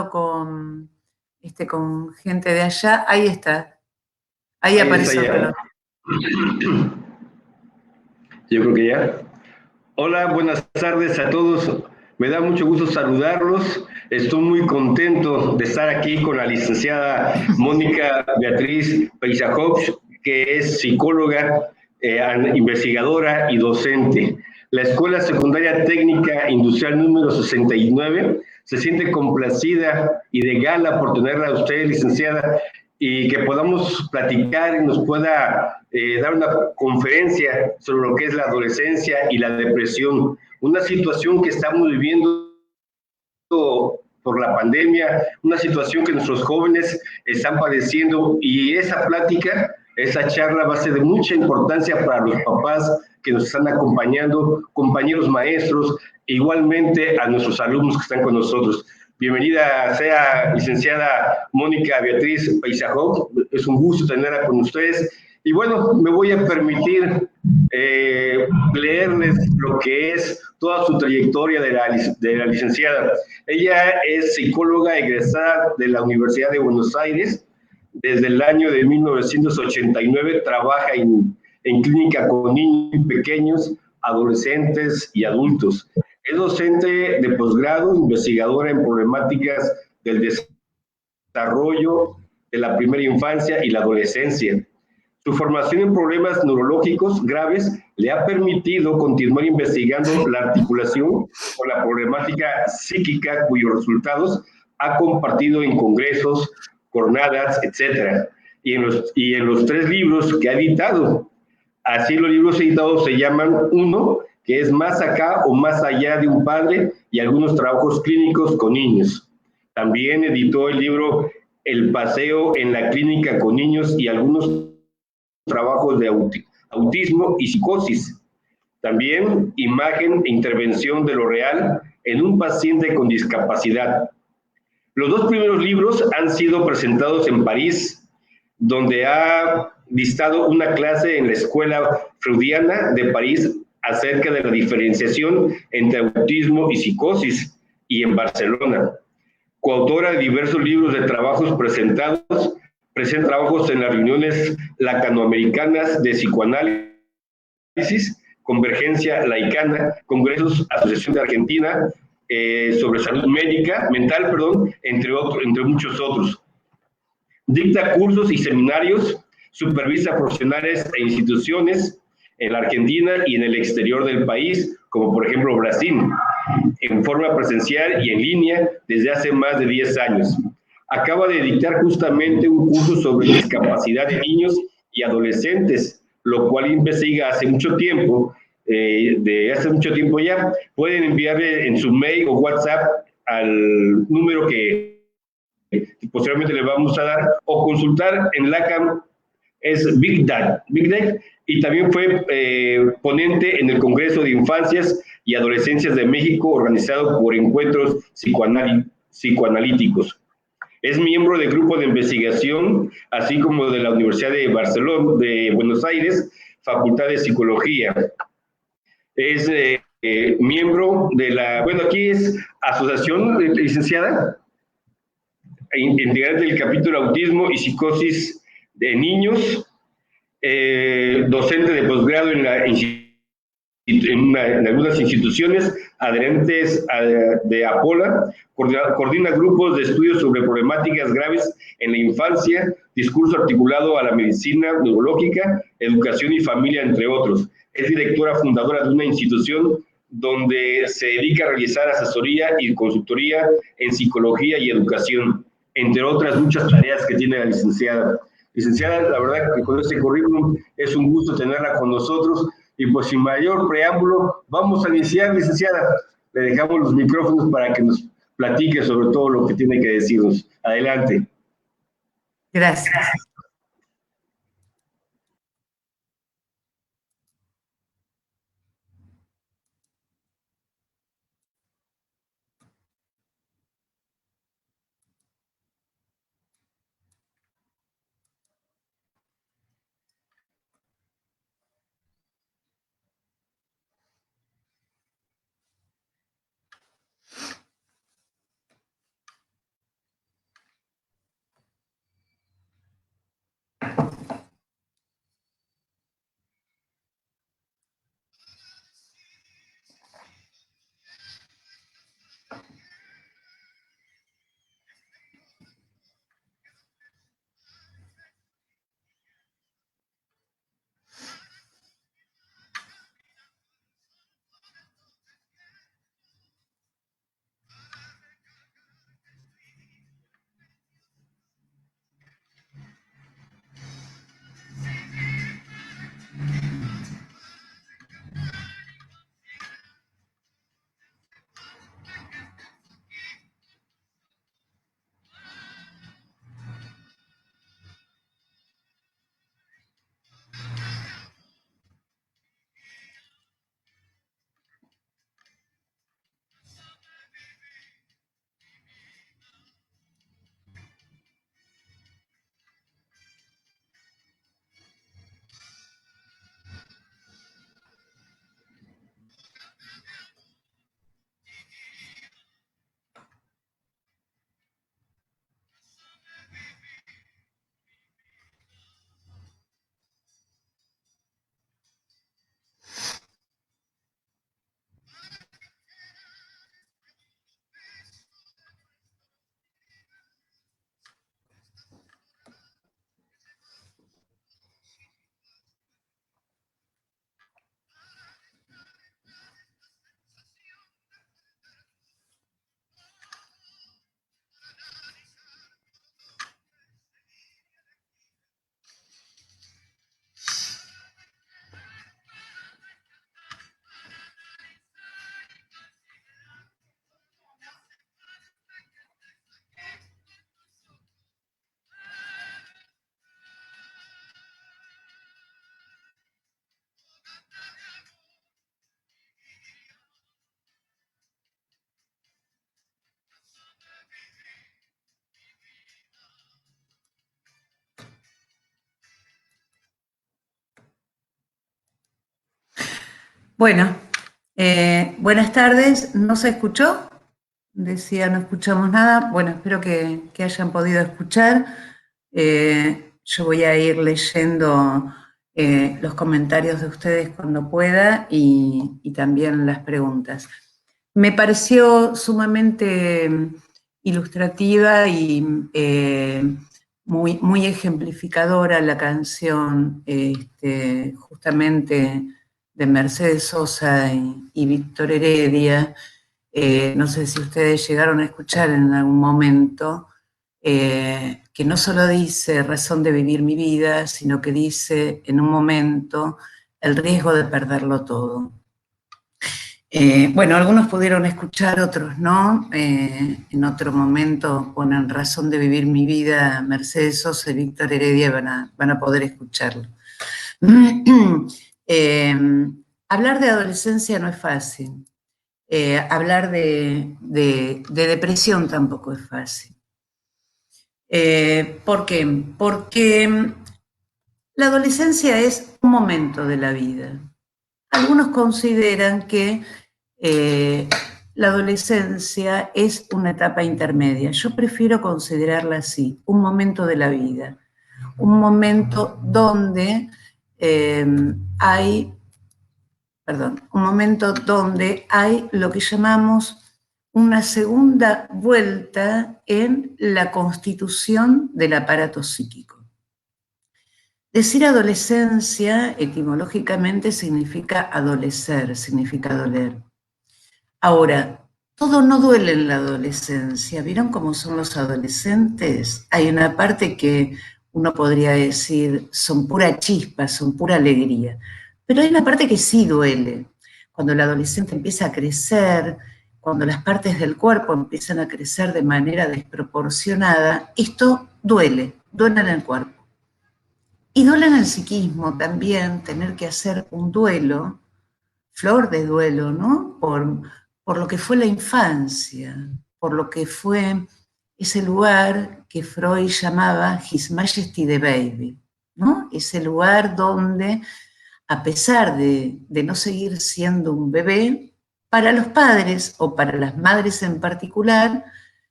con, con gente de allá. Ahí está. Ahí Ahí está apareció el ya. reloj. Yo creo que ya. Hola, buenas tardes a todos. Me da mucho gusto saludarlos. Estoy muy contento de estar aquí con la licenciada Mónica Beatriz Peisajov, que es psicóloga, investigadora y docente. La Escuela Secundaria Técnica Industrial número 69 se siente complacida y de gala por tenerla a usted, licenciada, y que podamos platicar y nos pueda dar una conferencia sobre lo que es la adolescencia y la depresión, una situación que estamos viviendo por la pandemia, una situación que nuestros jóvenes están padeciendo, y esa plática, esa charla va a ser de mucha importancia para los papás que nos están acompañando, compañeros maestros, e igualmente a nuestros alumnos que están con nosotros. Bienvenida sea licenciada Mónica Beatriz Peisajov, es un gusto tenerla con ustedes. Y bueno, me voy a permitir leerles lo que es toda su trayectoria de la licenciada. Ella es psicóloga egresada de la Universidad de Buenos Aires. Desde el año de 1989 trabaja en clínica con niños pequeños, adolescentes y adultos. Es docente de posgrado, investigadora en problemáticas del desarrollo de la primera infancia y la adolescencia. Su formación en problemas neurológicos graves le ha permitido continuar investigando la articulación con la problemática psíquica, cuyos resultados ha compartido en congresos, jornadas, etc. Y en los 3 libros que ha editado. Así los libros editados se llaman uno, que es Más acá o más allá de un padre, y algunos trabajos clínicos con niños. También editó el libro El paseo en la clínica con niños y algunos trabajos de autismo y psicosis. También imagen e intervención de lo real en un paciente con discapacidad. Los 2 primeros libros han sido presentados en París, donde ha dictado una clase en la Escuela Freudiana de París acerca de la diferenciación entre autismo y psicosis, y en Barcelona. Coautora de diversos libros de trabajos presentados, presenta trabajos en las reuniones lacanoamericanas de psicoanálisis, Convergencia Laicana, Congresos, Asociación de Argentina, sobre salud médica, mental, perdón, entre muchos otros. Dicta cursos y seminarios, supervisa profesionales e instituciones en la Argentina y en el exterior del país, como por ejemplo Brasil, en forma presencial y en línea desde hace más de 10 años. Acaba de dictar justamente un curso sobre discapacidad de niños y adolescentes, lo cual investiga hace mucho tiempo, de hace mucho tiempo ya. Pueden enviarle en su mail o WhatsApp al número que posteriormente le vamos a dar, o consultar en LACAM, es Big Dad, y también fue ponente en el Congreso de Infancias y Adolescencias de México, organizado por Encuentros Psicoanalíticos. Es miembro del grupo de investigación, así como de la Universidad de Barcelona, de Buenos Aires, Facultad de Psicología. Es miembro de la, bueno, aquí es asociación, licenciada, integrante del capítulo Autismo y Psicosis de Niños, docente de posgrado en algunas instituciones adherentes de APOLA, coordina grupos de estudios sobre problemáticas graves en la infancia, discurso articulado a la medicina neurológica, educación y familia, entre otros. Es directora fundadora de una institución donde se dedica a realizar asesoría y consultoría en psicología y educación, entre otras muchas tareas que tiene la licenciada. Licenciada, la verdad que con este currículum es un gusto tenerla con nosotros, y pues sin mayor preámbulo, vamos a iniciar, licenciada. Le dejamos los micrófonos para que nos platique sobre todo lo que tiene que decirnos. Adelante. Gracias. Bueno, buenas tardes. ¿No se escuchó? Decía, no escuchamos nada. Bueno, espero que hayan podido escuchar. Yo voy a ir leyendo los comentarios de ustedes cuando pueda y también las preguntas. Me pareció sumamente ilustrativa y muy ejemplificadora la canción, justamente de Mercedes Sosa y Víctor Heredia. No sé si ustedes llegaron a escuchar en algún momento, que no solo dice razón de vivir mi vida, sino que dice en un momento el riesgo de perderlo todo. Bueno, algunos pudieron escuchar, otros no. En otro momento ponen razón de vivir mi vida, Mercedes Sosa y Víctor Heredia van a poder escucharlo. Eh, Hablar de adolescencia no es fácil. Hablar de depresión tampoco es fácil. ¿Por qué? Porque la adolescencia es un momento de la vida. Algunos consideran que la adolescencia es una etapa intermedia. Yo prefiero considerarla así, un momento de la vida. Un momento donde un momento donde hay lo que llamamos una segunda vuelta en la constitución del aparato psíquico. Decir adolescencia etimológicamente significa adolecer, significa doler. Ahora, todo no duele en la adolescencia. ¿Vieron cómo son los adolescentes? Hay una parte que uno podría decir son pura chispa, son pura alegría. Pero hay una parte que sí duele. Cuando el adolescente empieza a crecer, cuando las partes del cuerpo empiezan a crecer de manera desproporcionada, esto duele en el cuerpo. Y duele en el psiquismo también tener que hacer un duelo, flor de duelo, ¿no? Por lo que fue la infancia, por lo que fue ese lugar que Freud llamaba His Majesty the Baby, ¿no? Ese lugar donde, a pesar de no seguir siendo un bebé, para los padres o para las madres en particular,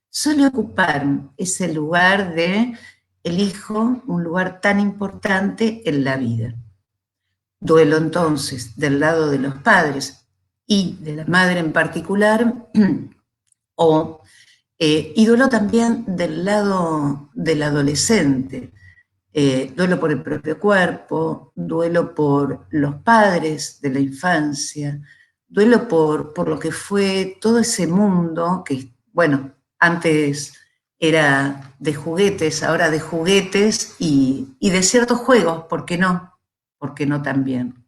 suele ocupar ese lugar de el hijo, un lugar tan importante en la vida. Duelo entonces del lado de los padres y de la madre en particular, y duelo también del lado del adolescente, duelo por el propio cuerpo, duelo por los padres de la infancia, duelo por lo que fue todo ese mundo que, bueno, antes era de juguetes, ahora de juguetes y de ciertos juegos, ¿por qué no? ¿Por qué no también?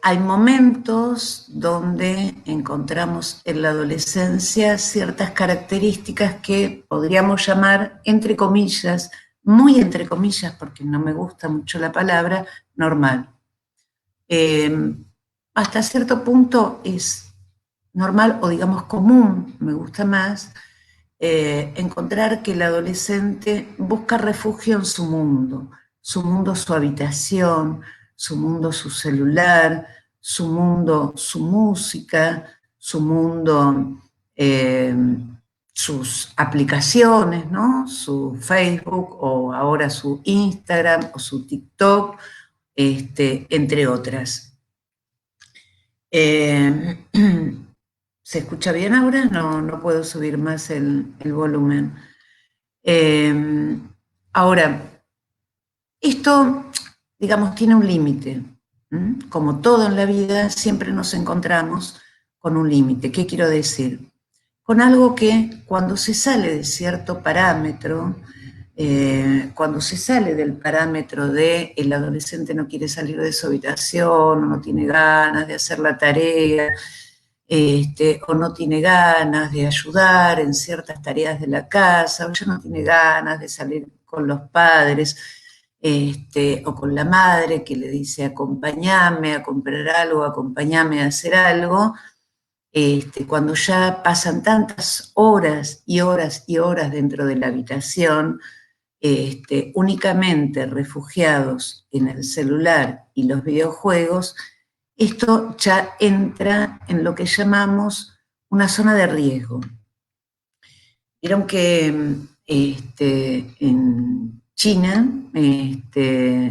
Hay momentos donde encontramos en la adolescencia ciertas características que podríamos llamar, entre comillas, muy entre comillas, porque no me gusta mucho la palabra, normal. Hasta cierto punto es normal o digamos común, me gusta más, encontrar que el adolescente busca refugio en su mundo, su habitación, su mundo, su celular, su mundo, su música, su mundo, sus aplicaciones, ¿no? Su Facebook o ahora su Instagram o su TikTok, entre otras. ¿Se escucha bien ahora? No puedo subir más el volumen. Ahora, esto, digamos, tiene un límite. Como todo en la vida, siempre nos encontramos con un límite. ¿Qué quiero decir? Con algo que cuando se sale de cierto parámetro, cuando se sale del parámetro de el adolescente no quiere salir de su habitación, o no tiene ganas de hacer la tarea, o no tiene ganas de ayudar en ciertas tareas de la casa, o ya no tiene ganas de salir con los padres, o con la madre que le dice acompáñame a comprar algo, acompáñame a hacer algo, cuando ya pasan tantas horas y horas y horas dentro de la habitación, únicamente refugiados en el celular y los videojuegos, esto ya entra en lo que llamamos una zona de riesgo. Vieron que en China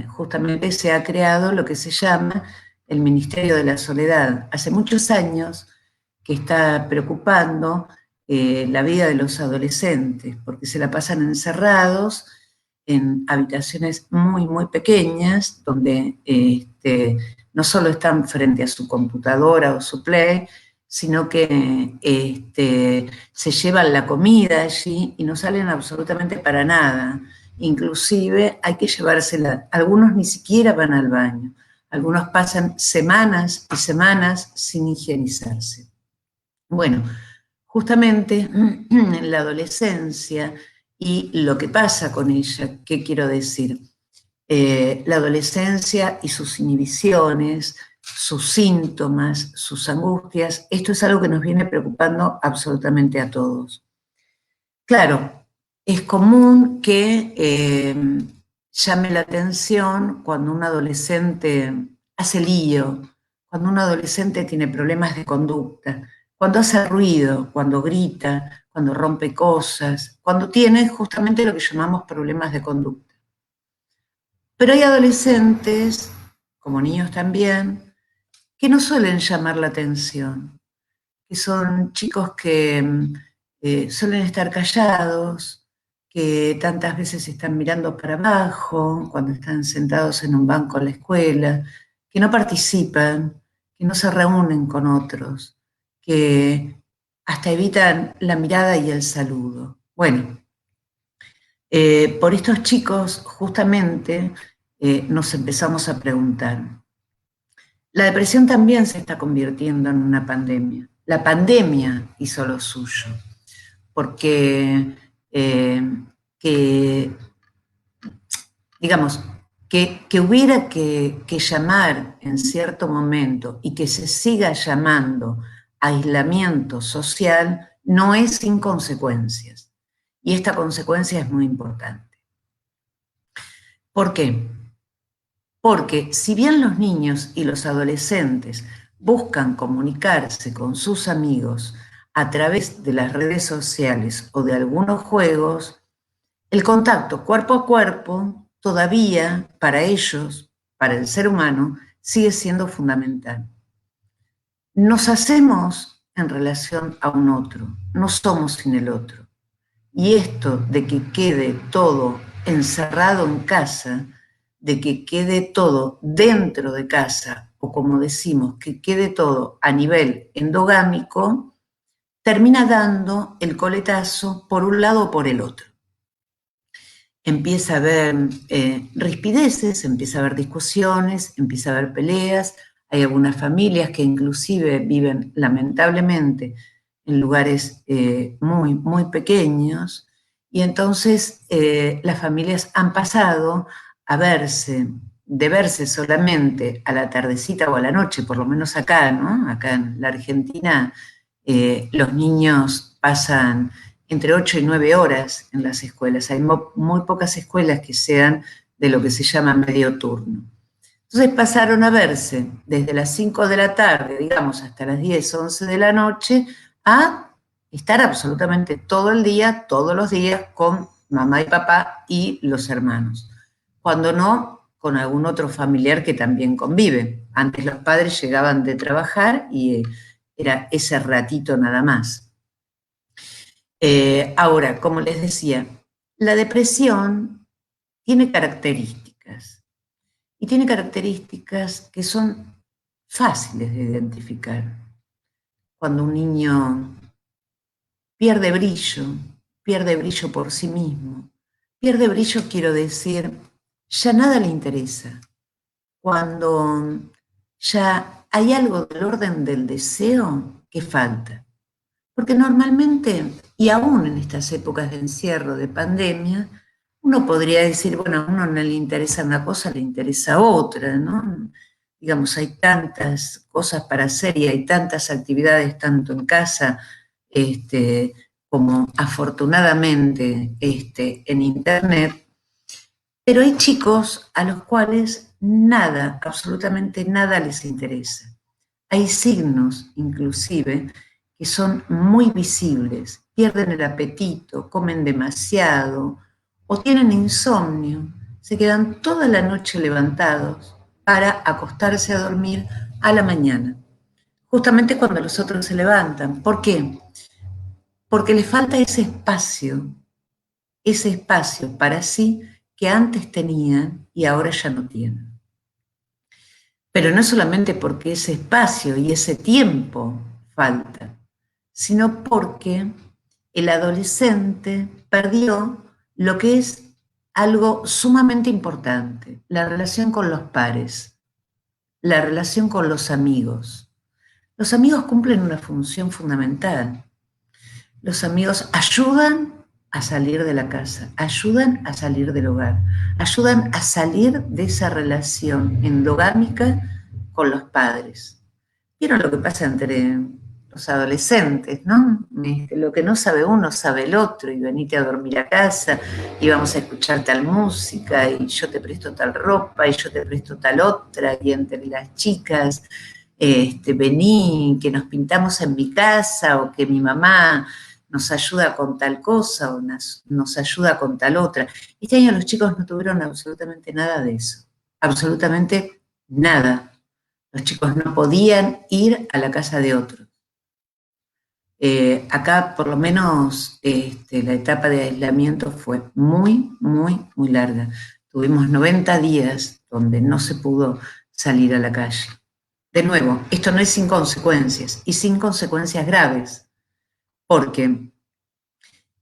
justamente se ha creado lo que se llama el Ministerio de la Soledad. Hace muchos años que está preocupando la vida de los adolescentes, porque se la pasan encerrados en habitaciones muy, muy pequeñas, donde no solo están frente a su computadora o su Play, sino que se llevan la comida allí y no salen absolutamente para nada. Inclusive hay que llevársela. Algunos ni siquiera van al baño. Algunos pasan semanas y semanas sin higienizarse. Bueno, justamente en la adolescencia y lo que pasa con ella, ¿qué quiero decir? La adolescencia y sus inhibiciones, sus síntomas, sus angustias, esto es algo que nos viene preocupando absolutamente a todos. Claro, es común que llame la atención cuando un adolescente hace lío, cuando un adolescente tiene problemas de conducta, cuando hace ruido, cuando grita, cuando rompe cosas, cuando tiene justamente lo que llamamos problemas de conducta. Pero hay adolescentes, como niños también, que no suelen llamar la atención, que son chicos que suelen estar callados, que tantas veces están mirando para abajo cuando están sentados en un banco en la escuela, que no participan, que no se reúnen con otros, que hasta evitan la mirada y el saludo. Bueno, por estos chicos justamente nos empezamos a preguntar. La depresión también se está convirtiendo en una pandemia. La pandemia hizo lo suyo, porque digamos, que hubiera que llamar en cierto momento y que se siga llamando aislamiento social no es sin consecuencias. Y esta consecuencia es muy importante. ¿Por qué? Porque si bien los niños y los adolescentes buscan comunicarse con sus amigos a través de las redes sociales o de algunos juegos, el contacto cuerpo a cuerpo todavía para ellos, para el ser humano, sigue siendo fundamental. Nos hacemos en relación a un otro, no somos sin el otro. Y esto de que quede todo encerrado en casa, de que quede todo dentro de casa, o como decimos, que quede todo a nivel endogámico, termina dando el coletazo por un lado o por el otro. Empieza a haber rispideces, empieza a haber discusiones, empieza a haber peleas. Hay algunas familias que inclusive viven lamentablemente en lugares muy, muy pequeños, y entonces las familias han pasado a verse, de verse solamente a la tardecita o a la noche, por lo menos acá, ¿no? Acá en la Argentina, los niños pasan entre 8 y 9 horas en las escuelas. Hay muy pocas escuelas que sean de lo que se llama medio turno. Entonces pasaron a verse desde las 5 de la tarde, digamos, hasta las 10, 11 de la noche, a estar absolutamente todo el día, todos los días, con mamá y papá y los hermanos. Cuando no, con algún otro familiar que también convive. Antes los padres llegaban de trabajar y era ese ratito nada más. Ahora, como les decía, la depresión tiene características, y tiene características que son fáciles de identificar. Cuando un niño pierde brillo por sí mismo. Pierde brillo, quiero decir, ya nada le interesa. Cuando ya hay algo del orden del deseo que falta. Porque normalmente, y aún en estas épocas de encierro, de pandemia, uno podría decir, bueno, a uno no le interesa una cosa, le interesa otra, ¿no? Digamos, hay tantas cosas para hacer y hay tantas actividades, tanto en casa como afortunadamente en Internet, Pero hay chicos a los cuales nada, absolutamente nada les interesa. Hay signos, inclusive, que son muy visibles. Pierden el apetito, comen demasiado o tienen insomnio. Se quedan toda la noche levantados para acostarse a dormir a la mañana, justamente cuando los otros se levantan. ¿Por qué? Porque les falta ese espacio para sí que antes tenían y ahora ya no tienen. Pero no solamente porque ese espacio y ese tiempo falta, sino porque el adolescente perdió lo que es algo sumamente importante, la relación con los pares, la relación con los amigos. Los amigos cumplen una función fundamental. Los amigos ayudan a salir de la casa, ayudan a salir del hogar, ayudan a salir de esa relación endogámica con los padres. ¿Vieron lo que pasa entre los adolescentes, no? Lo que no sabe uno, sabe el otro, y venite a dormir a casa, y vamos a escuchar tal música, y yo te presto tal ropa, y yo te presto tal otra, y entre las chicas, vení, que nos pintamos en mi casa, o que mi mamá nos ayuda con tal cosa, o nos ayuda con tal otra. Este año los chicos no tuvieron absolutamente nada de eso, absolutamente nada. Los chicos no podían ir a la casa de otros. Acá, por lo menos, la etapa de aislamiento fue muy, muy, muy larga. Tuvimos 90 días donde no se pudo salir a la calle. De nuevo, esto no es sin consecuencias, y sin consecuencias graves, porque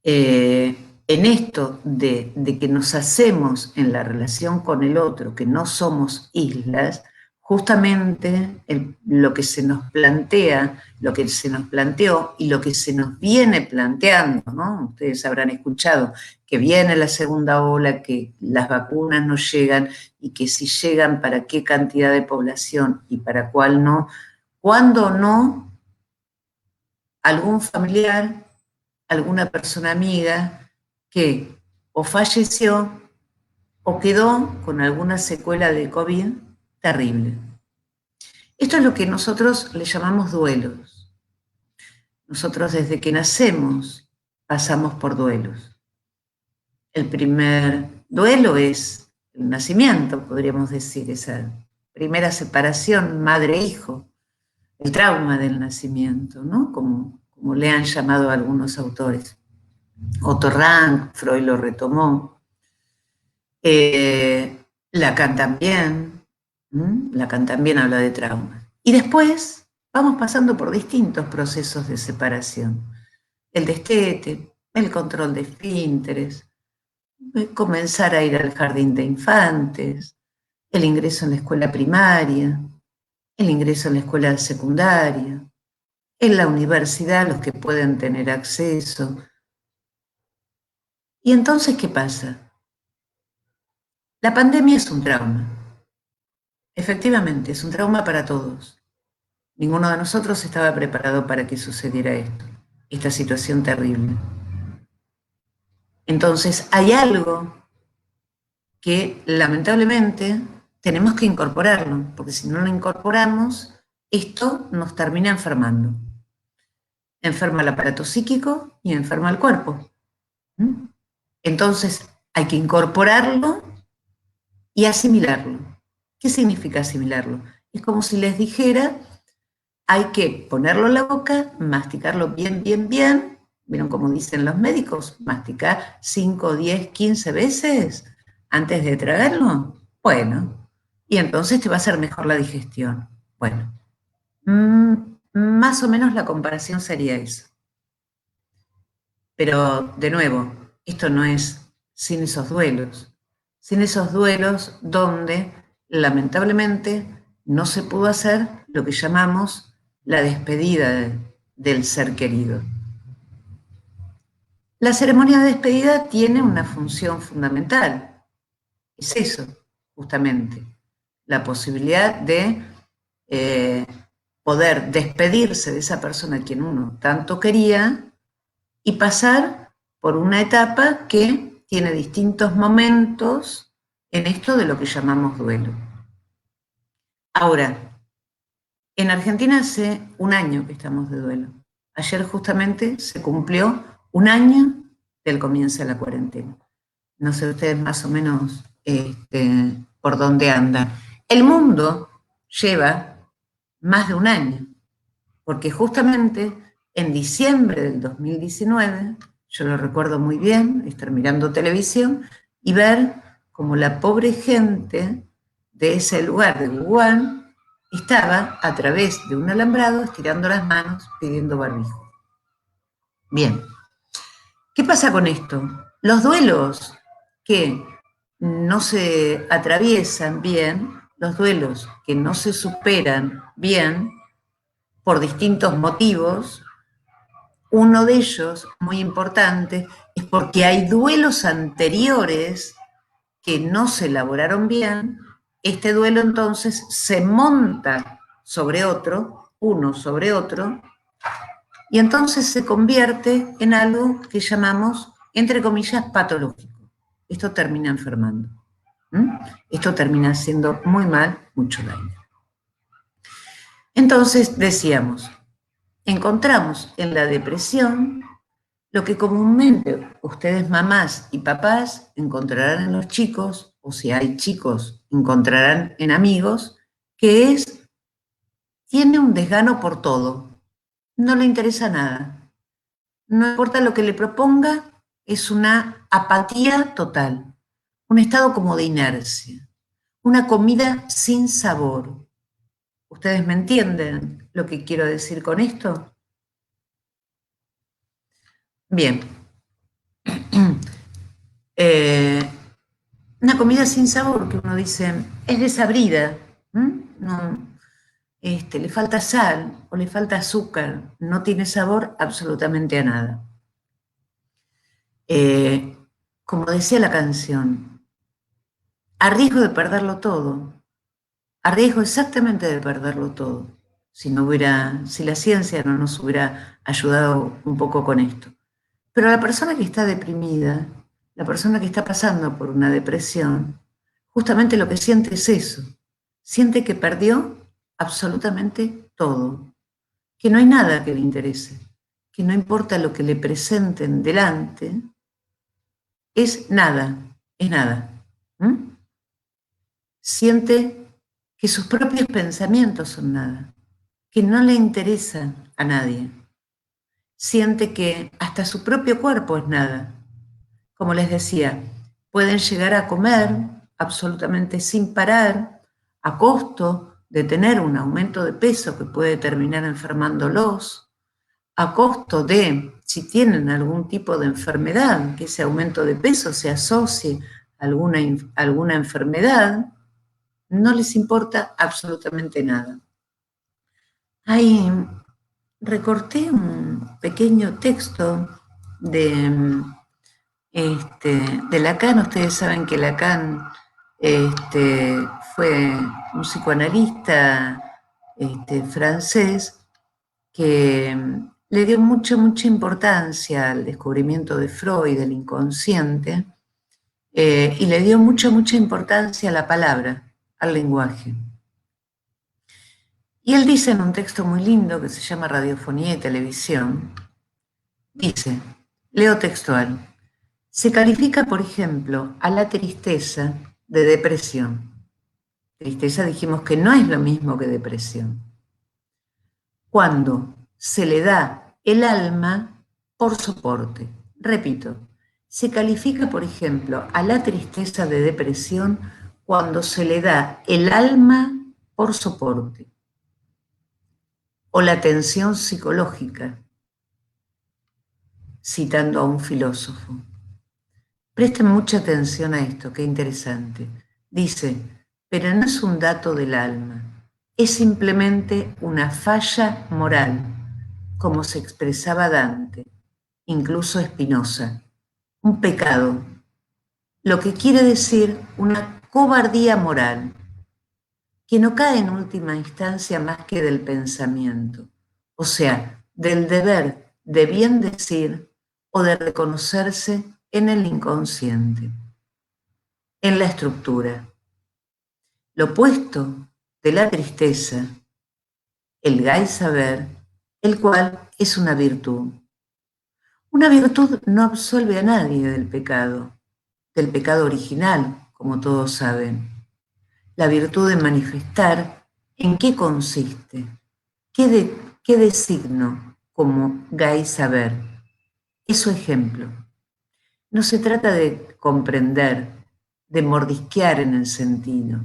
en esto de que nos hacemos en la relación con el otro, que no somos islas, justamente lo que se nos plantea, lo que se nos planteó y lo que se nos viene planteando, ¿no? Ustedes habrán escuchado que viene la segunda ola, que las vacunas no llegan y que si llegan, para qué cantidad de población y para cuál no. Cuando no, algún familiar, alguna persona amiga que o falleció o quedó con alguna secuela de COVID terrible. Esto es lo que nosotros le llamamos duelos. Nosotros desde que nacemos pasamos por duelos. El primer duelo es el nacimiento, podríamos decir, esa primera separación madre-hijo, el trauma del nacimiento, ¿no? Como le han llamado a algunos autores. Otto Rank, Freud lo retomó. Lacan también. Lacan también habla de trauma. Y después vamos pasando por distintos procesos de separación. El destete, el control de esfínteres, comenzar a ir al jardín de infantes, el ingreso en la escuela primaria, el ingreso en la escuela secundaria, en la universidad los que pueden tener acceso. ¿Y entonces qué pasa? La pandemia es un trauma. Efectivamente, es un trauma para todos. Ninguno de nosotros estaba preparado para que sucediera esto, esta situación terrible. Entonces, hay algo que lamentablemente tenemos que incorporarlo, porque si no lo incorporamos, esto nos termina enfermando. Enferma el aparato psíquico y enferma el cuerpo. Entonces, hay que incorporarlo y asimilarlo. ¿Qué significa asimilarlo? Es como si les dijera, hay que ponerlo en la boca, masticarlo bien, bien, bien. ¿Vieron cómo dicen los médicos? Masticar 5, 10, 15 veces antes de tragarlo. Bueno, y entonces te va a hacer mejor la digestión. Bueno, más o menos la comparación sería eso. Pero, de nuevo, esto no es sin esos duelos donde, lamentablemente, no se pudo hacer lo que llamamos la despedida del ser querido. La ceremonia de despedida tiene una función fundamental. Es eso, justamente, la posibilidad de poder despedirse de esa persona a quien uno tanto quería y pasar por una etapa que tiene distintos momentos en esto de lo que llamamos duelo. Ahora, en Argentina hace un año que estamos de duelo. Ayer justamente se cumplió un año del comienzo de la cuarentena. No sé ustedes más o menos por dónde andan. El mundo lleva más de un año, porque justamente en diciembre del 2019, yo lo recuerdo muy bien, estar mirando televisión y ver cómo la pobre gente de ese lugar de Wuhan estaba a través de un alambrado estirando las manos pidiendo barbijo. Bien, ¿qué pasa con esto? Los duelos que no se atraviesan bien, los duelos que no se superan bien por distintos motivos, uno de ellos, muy importante, es porque hay duelos anteriores que no se elaboraron bien. Este duelo entonces se monta sobre otro, uno sobre otro, y entonces se convierte en algo que llamamos, entre comillas, patológico. Esto termina enfermando. Esto termina haciendo muy mal, mucho daño. Entonces decíamos, encontramos en la depresión lo que comúnmente ustedes mamás y papás encontrarán en los chicos, o si hay chicos, encontrarán en amigos, que es, tiene un desgano por todo, no le interesa nada, no importa lo que le proponga, es una apatía total, un estado como de inercia, una comida sin sabor. ¿Ustedes me entienden lo que quiero decir con esto? Bien. Una comida sin sabor que uno dice, es desabrida, no, le falta sal o le falta azúcar, no tiene sabor absolutamente a nada. Como decía la canción, a riesgo de perderlo todo, a riesgo exactamente de perderlo todo, si la ciencia no nos hubiera ayudado un poco con esto. Pero la persona que está deprimida, la persona que está pasando por una depresión, justamente lo que siente es eso. Siente que perdió absolutamente todo, que no hay nada que le interese, que no importa lo que le presenten delante, es nada, es nada. Siente que sus propios pensamientos son nada, que no le interesan a nadie. Siente que hasta su propio cuerpo es nada. Como les decía, pueden llegar a comer absolutamente sin parar, a costo de tener un aumento de peso que puede terminar enfermándolos, a costo de, si tienen algún tipo de enfermedad, que ese aumento de peso se asocie a alguna enfermedad, no les importa absolutamente nada. Ahí recorté un pequeño texto de Lacan. Ustedes saben que Lacan fue un psicoanalista francés que le dio mucha importancia al descubrimiento de Freud, del inconsciente, y le dio mucha importancia a la palabra, al lenguaje. Y él dice en un texto muy lindo que se llama Radiofonía y Televisión, dice, leo textual, se califica, por ejemplo, a la tristeza de depresión. Tristeza dijimos que no es lo mismo que depresión. Cuando se le da el alma por soporte. Repito, se califica, por ejemplo, a la tristeza de depresión cuando se le da el alma por soporte. O la tensión psicológica, citando a un filósofo. Presten mucha atención a esto, qué interesante. Dice, pero no es un dato del alma, es simplemente una falla moral, como se expresaba Dante, incluso Spinoza, un pecado, lo que quiere decir una cobardía moral, que no cae en última instancia más que del pensamiento, o sea, del deber de bien decir o de reconocerse en el inconsciente. en la estructura. Lo opuesto de la tristeza, el Gai Saber, el cual es una virtud. Una virtud no absolve a nadie del pecado original, como todos saben. La virtud de manifestar en qué consiste, qué designo como Gai Saber. Es su ejemplo. No se trata de comprender, de mordisquear en el sentido,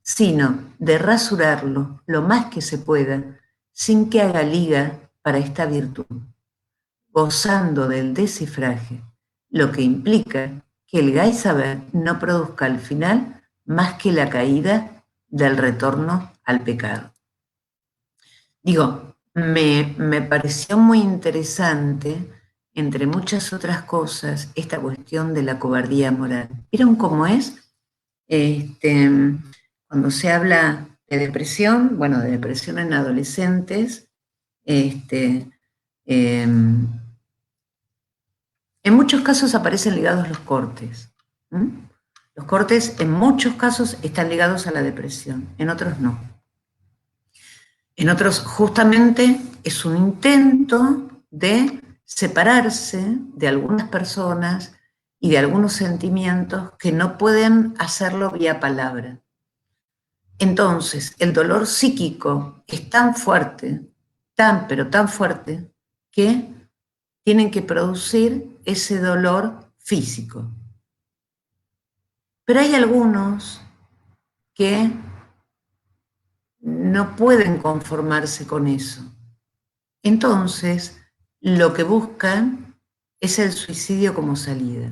sino de rasurarlo lo más que se pueda sin que haga liga para esta virtud, gozando del descifraje, lo que implica que el Gai Saber no produzca al final más que la caída del retorno al pecado. Digo, me pareció muy interesante, entre muchas otras cosas, esta cuestión de la cobardía moral. ¿Vieron cómo es? Cuando se habla de depresión, bueno, de depresión en adolescentes, en muchos casos aparecen ligados los cortes. Los cortes en muchos casos están ligados a la depresión, en otros no. En otros justamente es un intento de separarse de algunas personas y de algunos sentimientos que no pueden hacerlo vía palabra. Entonces, el dolor psíquico es tan fuerte, pero tan fuerte, que tienen que producir ese dolor físico. Pero hay algunos que no pueden conformarse con eso. Entonces, lo que buscan es el suicidio como salida.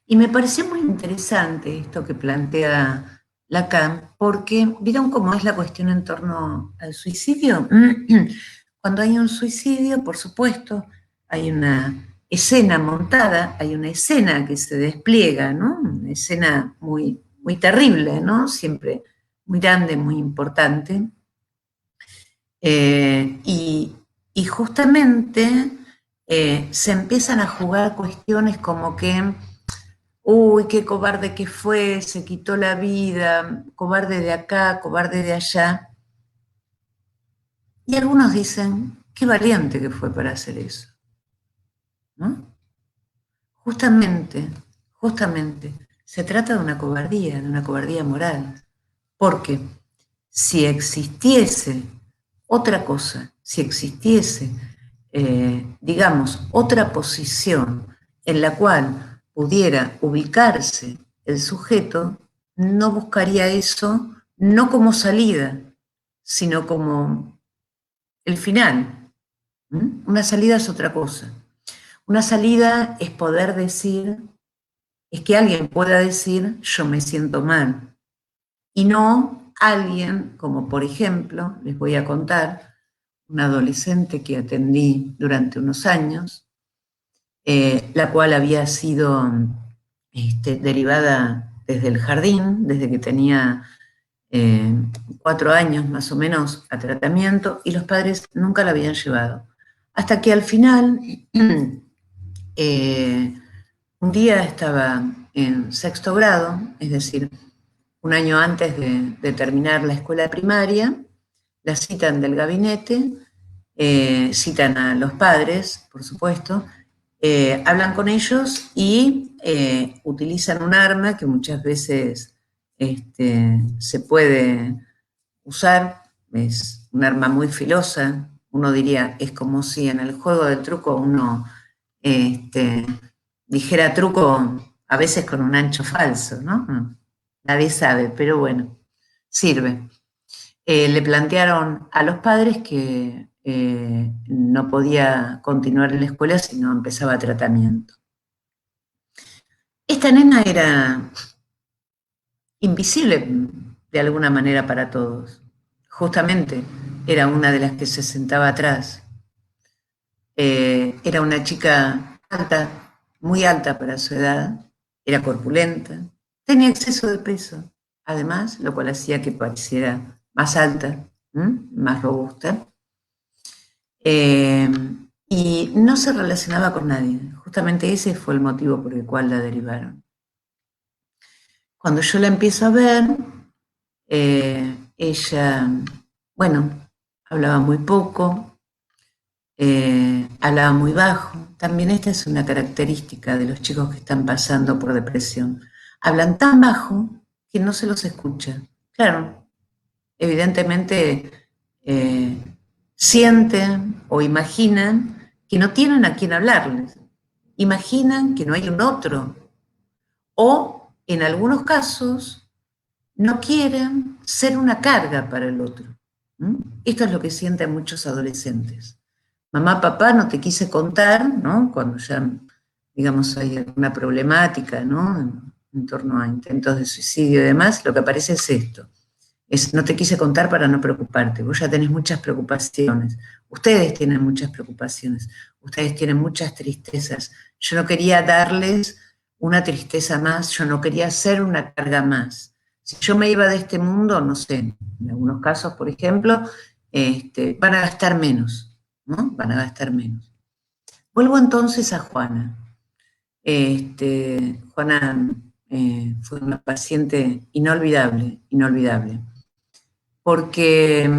Y me pareció muy interesante esto que plantea Lacan, porque ¿vieron cómo es la cuestión en torno al suicidio? Cuando hay un suicidio, por supuesto, hay una escena montada, hay una escena que se despliega, ¿no? Una escena muy, muy terrible, ¿no? Siempre muy grande, muy importante. Y justamente se empiezan a jugar cuestiones como que, uy, qué cobarde que fue, se quitó la vida, cobarde de acá, cobarde de allá. Y algunos dicen, qué valiente que fue para hacer eso, ¿no? Justamente, se trata de una cobardía moral, porque si existiese otra cosa, si existiese, digamos, otra posición en la cual pudiera ubicarse el sujeto, no buscaría eso, no como salida, sino como el final. Una salida es otra cosa. Una salida es poder decir, es que alguien pueda decir, yo me siento mal, y no alguien, como por ejemplo, les voy a contar, una adolescente que atendí durante unos años, la cual había sido derivada desde el jardín, desde que tenía 4 años más o menos a tratamiento, y los padres nunca la habían llevado. Hasta que al final, un día estaba en 6º grado, es decir, un año antes de terminar la escuela primaria, la citan del gabinete, citan a los padres, por supuesto, hablan con ellos y utilizan un arma que muchas veces se puede usar, es un arma muy filosa, uno diría, es como si en el juego del truco uno dijera truco a veces con un ancho falso, ¿no? Nadie sabe, pero bueno, sirve. Le plantearon a los padres que no podía continuar en la escuela si no empezaba tratamiento. Esta nena era invisible de alguna manera para todos. Justamente era una de las que se sentaba atrás. Era una chica alta, muy alta para su edad, era corpulenta, tenía exceso de peso, además, lo cual hacía que pareciera más alta, más robusta, y no se relacionaba con nadie. Justamente ese fue el motivo por el cual la derivaron. cuando yo la empiezo a ver, ella, bueno, hablaba muy poco, hablaba muy bajo. También esta es una característica de los chicos que están pasando por depresión. Hablan tan bajo que no se los escucha. Claro, evidentemente sienten o imaginan que no tienen a quién hablarles. Imaginan que no hay un otro. O, en algunos casos, no quieren ser una carga para el otro. Esto es lo que sienten muchos adolescentes. Mamá, papá, no te quise contar, ¿no? Cuando ya, digamos, hay alguna problemática, ¿no? En torno a intentos de suicidio y demás, lo que aparece es esto. No te quise contar para no preocuparte, vos ya tenés muchas preocupaciones, ustedes tienen muchas preocupaciones, ustedes tienen muchas tristezas. Yo no quería darles una tristeza más, yo no quería ser una carga más. Si yo me iba de este mundo, no sé, en algunos casos, por ejemplo, van a gastar menos, ¿no? Van a gastar menos. Vuelvo entonces a Juana. Juana fue una paciente inolvidable, inolvidable, porque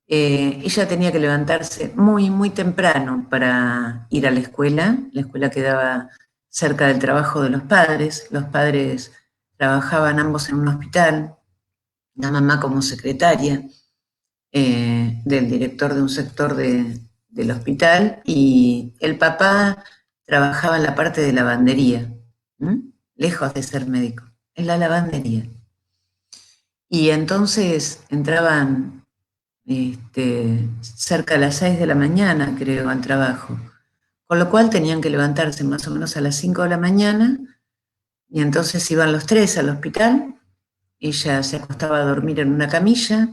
ella tenía que levantarse muy, muy temprano para ir a la escuela quedaba cerca del trabajo de los padres trabajaban ambos en un hospital, la mamá como secretaria del director de un sector del hospital y el papá trabajaba en la parte de lavandería, lejos de ser médico, en la lavandería. Y entonces entraban cerca de las 6 de la mañana, creo, al trabajo. Con lo cual tenían que levantarse más o menos a las 5 de la mañana y entonces iban los tres al hospital. Ella se acostaba a dormir en una camilla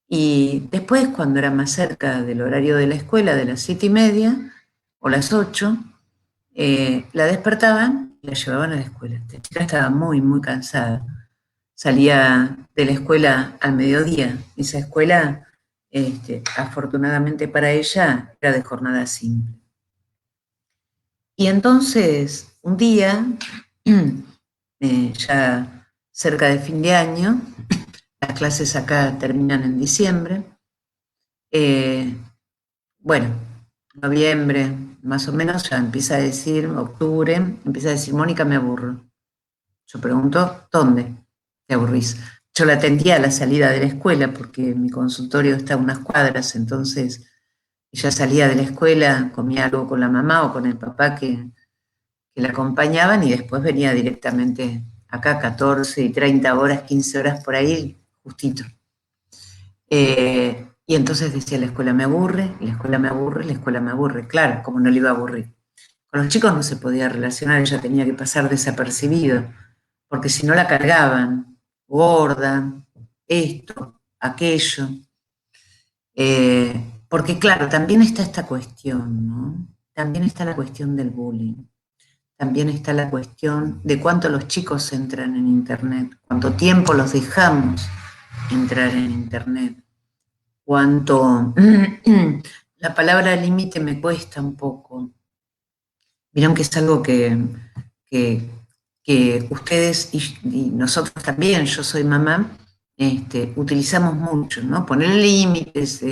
y después, cuando era más cerca del horario de la escuela, de las 7:30 o las 8, la despertaban y la llevaban a la escuela. Esta chica estaba muy, muy cansada. Salía de la escuela al mediodía. Esa escuela, afortunadamente para ella, era de jornada simple. Y entonces, un día, ya cerca de fin de año, las clases acá terminan en diciembre, bueno, noviembre, más o menos, ya empieza a decir, octubre, empieza a decir, Mónica, me aburro. Yo pregunto, ¿dónde te aburrís? Yo la atendía a la salida de la escuela porque mi consultorio está a unas cuadras, entonces ella salía de la escuela, comía algo con la mamá o con el papá que la acompañaban y después venía directamente acá, 14 y 30 horas, 15 horas por ahí, justito. Y entonces decía, la escuela me aburre, la escuela me aburre, la escuela me aburre. Claro, como no le iba a aburrir. Con los chicos no se podía relacionar, ella tenía que pasar desapercibido, porque si no la cargaban, gorda, esto, aquello. Porque claro, también está esta cuestión, ¿no? También está la cuestión del bullying. También está la cuestión de cuánto los chicos entran en Internet, cuánto tiempo los dejamos entrar en Internet, cuánto... La palabra límite me cuesta un poco. Vieron que es algo que, que ustedes y nosotros también, yo soy mamá, utilizamos mucho, ¿no? Poner límites,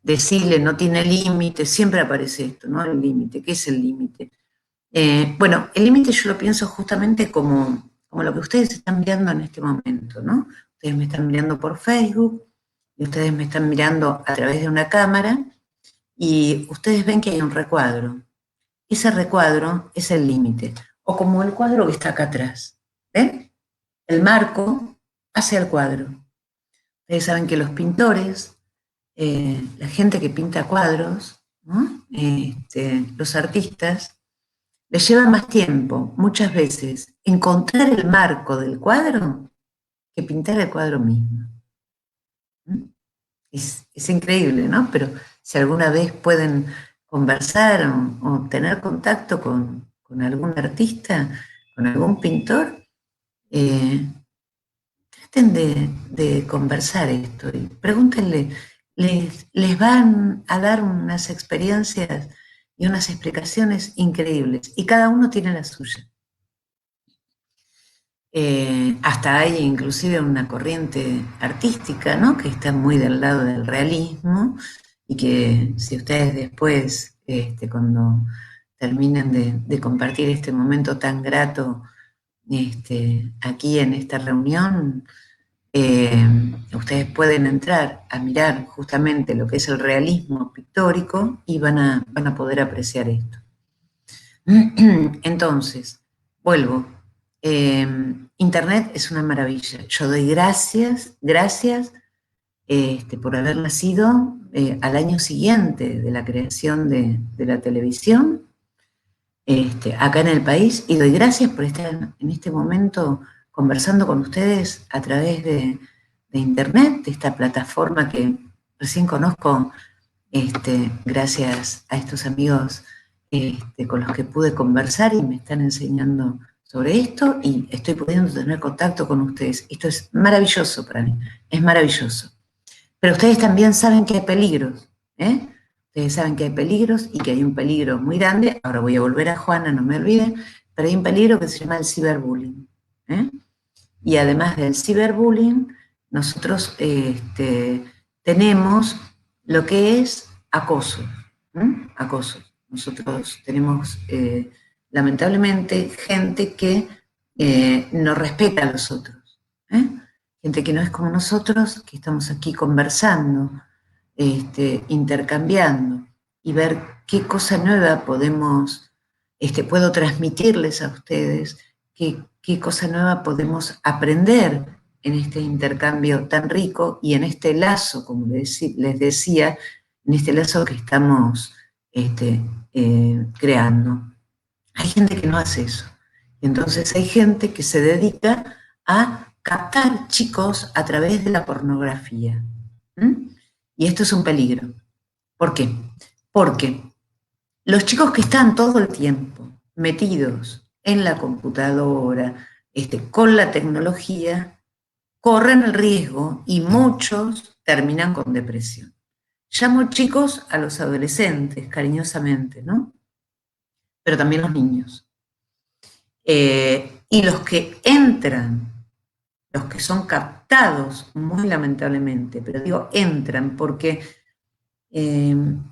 decirle no tiene límites, siempre aparece esto, ¿no? El límite, ¿qué es el límite? Bueno, el límite yo lo pienso justamente como lo que ustedes están mirando en este momento, ¿no? Ustedes me están mirando por Facebook y ustedes me están mirando a través de una cámara y ustedes ven que hay un recuadro. Ese recuadro es el límite, o como el cuadro que está acá atrás. ¿Ven? El marco hacia el cuadro. Ustedes saben que los pintores, la gente que pinta cuadros, ¿no? Los artistas, les lleva más tiempo, muchas veces, encontrar el marco del cuadro que pintar el cuadro mismo. Es increíble, ¿no? Pero si alguna vez pueden conversar o tener contacto con algún artista, con algún pintor, traten de conversar esto y pregúntenle, les van a dar unas experiencias y unas explicaciones increíbles y cada uno tiene la suya. Hasta hay inclusive una corriente artística, ¿no?, que está muy del lado del realismo y que si ustedes después, cuando terminen de compartir este momento tan grato aquí en esta reunión, ustedes pueden entrar a mirar justamente lo que es el realismo pictórico y van a poder apreciar esto. Entonces, vuelvo. Internet es una maravilla. Yo doy gracias por haber nacido al año siguiente de la creación de la televisión acá en el país, y doy gracias por estar en este momento conversando con ustedes a través de Internet, de esta plataforma que recién conozco gracias a estos amigos con los que pude conversar y me están enseñando sobre esto, y estoy pudiendo tener contacto con ustedes. Esto es maravilloso para mí, es maravilloso. Pero ustedes también saben que hay peligros, ¿eh? Ustedes saben que hay peligros y que hay un peligro muy grande. Ahora voy a volver a Juana, no me olviden, pero hay un peligro que se llama el ciberbullying, ¿eh? Y además del ciberbullying, nosotros tenemos lo que es acoso, ¿eh? Acoso. Nosotros tenemos, lamentablemente, gente que no respeta a los otros, ¿eh? Gente que no es como nosotros, que estamos aquí conversando, intercambiando, y ver qué cosa nueva puedo transmitirles a ustedes, qué cosa nueva podemos aprender en este intercambio tan rico y en este lazo, como les decía, en este lazo que estamos creando. Hay gente que no hace eso. Entonces hay gente que se dedica a captar chicos a través de la pornografía. Y esto es un peligro. ¿Por qué? Porque los chicos que están todo el tiempo metidos en la computadora, con la tecnología, corren el riesgo, y muchos terminan con depresión. Llamo chicos a los adolescentes, cariñosamente, ¿no? Pero también los niños. Y los que entran, los que son captados, muy lamentablemente, pero digo entran porque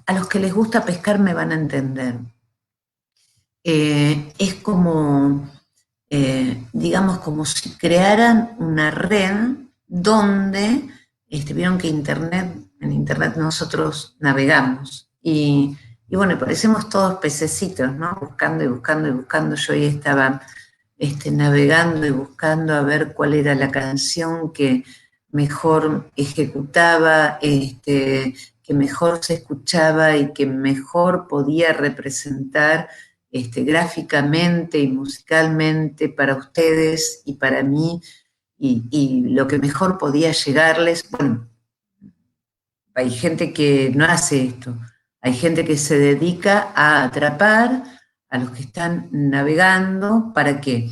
a los que les gusta pescar me van a entender. Es como, digamos, como si crearan una red donde, vieron que en Internet nosotros navegamos, y bueno, parecemos todos pececitos, ¿no? Buscando y buscando y buscando. Yo hoy estaba navegando y buscando a ver cuál era la canción que mejor ejecutaba, que mejor se escuchaba y que mejor podía representar gráficamente y musicalmente para ustedes y para mí, y lo que mejor podía llegarles. Bueno, hay gente que no hace esto, hay gente que se dedica a atrapar a los que están navegando. ¿Para qué?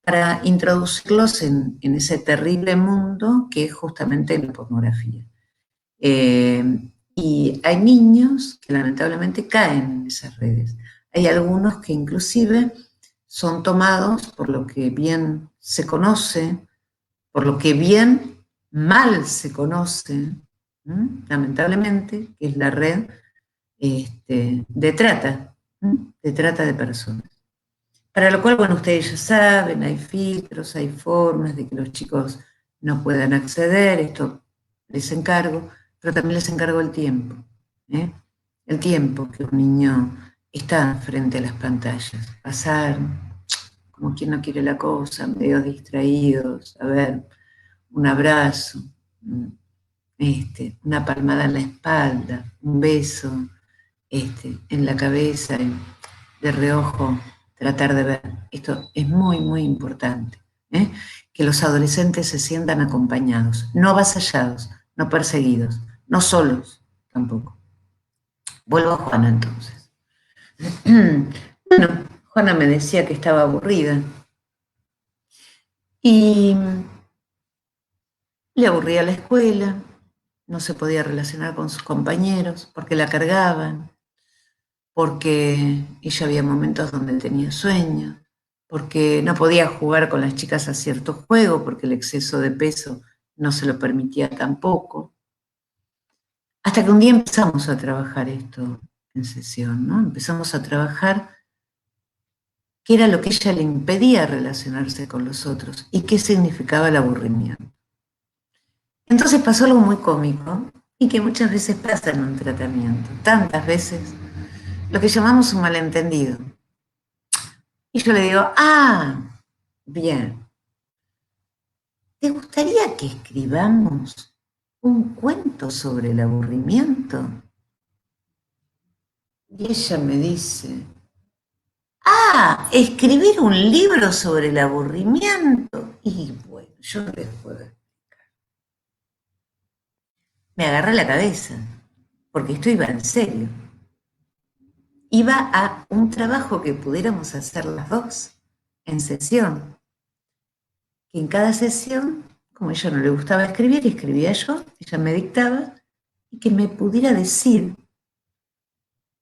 Para introducirlos en ese terrible mundo que es justamente la pornografía. Y hay niños que lamentablemente caen en esas redes. Hay algunos que inclusive son tomados por lo que bien se conoce, por lo que bien mal se conoce, lamentablemente, que es la red de trata de personas. Para lo cual, bueno, ustedes ya saben, hay filtros, hay formas de que los chicos no puedan acceder. Esto les encargo, pero también les encargo el tiempo. El tiempo que un niño está frente a las pantallas. Pasar, como quien no quiere la cosa, medio distraídos, a ver, un abrazo, una palmada en la espalda, un beso en la cabeza, de reojo, tratar de ver. Esto es muy, muy importante, que los adolescentes se sientan acompañados, no avasallados, no perseguidos, no solos tampoco. Vuelvo a Juana entonces. Bueno, Juana me decía que estaba aburrida y le aburría la escuela, no se podía relacionar con sus compañeros porque la cargaban, porque ella había momentos donde tenía sueño, porque no podía jugar con las chicas a cierto juego, porque el exceso de peso no se lo permitía tampoco. Hasta que un día empezamos a trabajar esto en sesión, ¿no? Empezamos a trabajar qué era lo que ella le impedía relacionarse con los otros y qué significaba el aburrimiento. Entonces pasó algo muy cómico y que muchas veces pasa en un tratamiento, tantas veces, lo que llamamos un malentendido. Y yo le digo, bien, ¿te gustaría que escribamos un cuento sobre el aburrimiento? Y ella me dice, escribir un libro sobre el aburrimiento. Y bueno, yo no les puedo. Me agarré la cabeza, porque esto iba en serio. Iba a un trabajo que pudiéramos hacer las dos, en sesión. Que en cada sesión, como a ella no le gustaba escribir, escribía yo, ella me dictaba, y que me pudiera decir,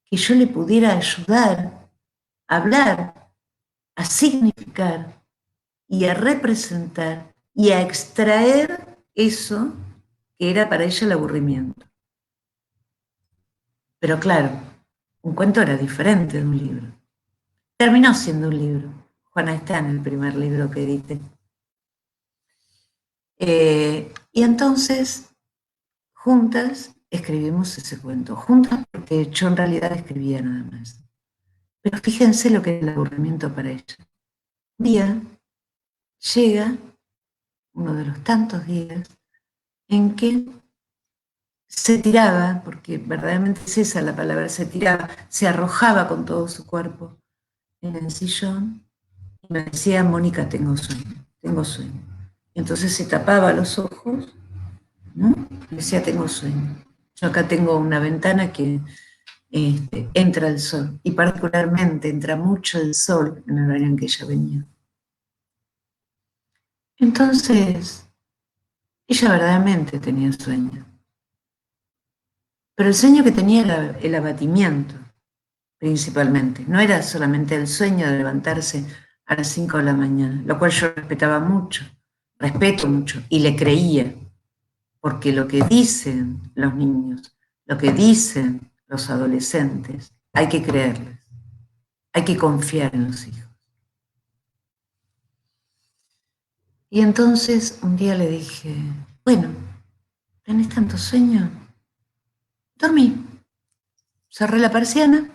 que yo le pudiera ayudar a hablar, a significar y a representar y a extraer eso que era para ella el aburrimiento. Pero claro, un cuento era diferente de un libro. Terminó siendo un libro. Juana está en el primer libro que edité. Y entonces, juntas escribimos ese cuento. Juntas porque yo en realidad escribía nada más. Pero fíjense lo que es el aburrimiento para ella. Un día llega uno de los tantos días en que se tiraba, porque verdaderamente es esa la palabra, se tiraba, se arrojaba con todo su cuerpo en el sillón y me decía, Mónica, tengo sueño, tengo sueño. Entonces se tapaba los ojos, ¿no? Me decía, tengo sueño. Yo acá tengo una ventana que entra el sol, y particularmente entra mucho el sol en el horario en que ella venía. Entonces, ella verdaderamente tenía sueño. Pero el sueño que tenía era el abatimiento, principalmente. No era solamente el sueño de levantarse a las 5 de la mañana, lo cual yo respetaba mucho, respeto mucho, y le creía, porque lo que dicen los niños, lo que dicen los adolescentes, hay que creerles, hay que confiar en los hijos. Y entonces un día le dije, bueno, ¿tenés tanto sueño? Dormí. Cerré la persiana,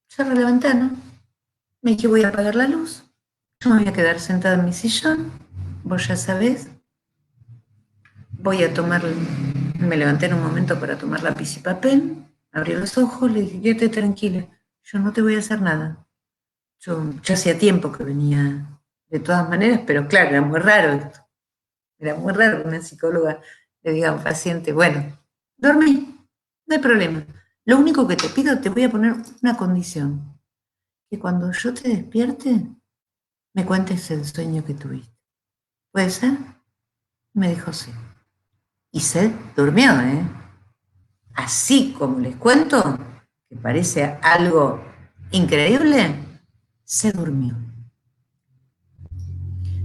cerré la ventana, me dije voy a apagar la luz, yo me voy a quedar sentada en mi sillón, vos ya sabés, voy a tomar, me levanté en un momento para tomar lápiz y papel, abrí los ojos, le dije, quédate tranquila, yo no te voy a hacer nada. Yo ya hacía tiempo que venía de todas maneras, pero claro, era muy raro esto. Era muy raro que una psicóloga le diga a un paciente, bueno, dormí, no hay problema. Lo único que te pido, te voy a poner una condición, que cuando yo te despierte, me cuentes el sueño que tuviste. ¿Puede ser? Me dijo sí. Y se durmió, ¿eh? Así como les cuento, que parece algo increíble, se durmió.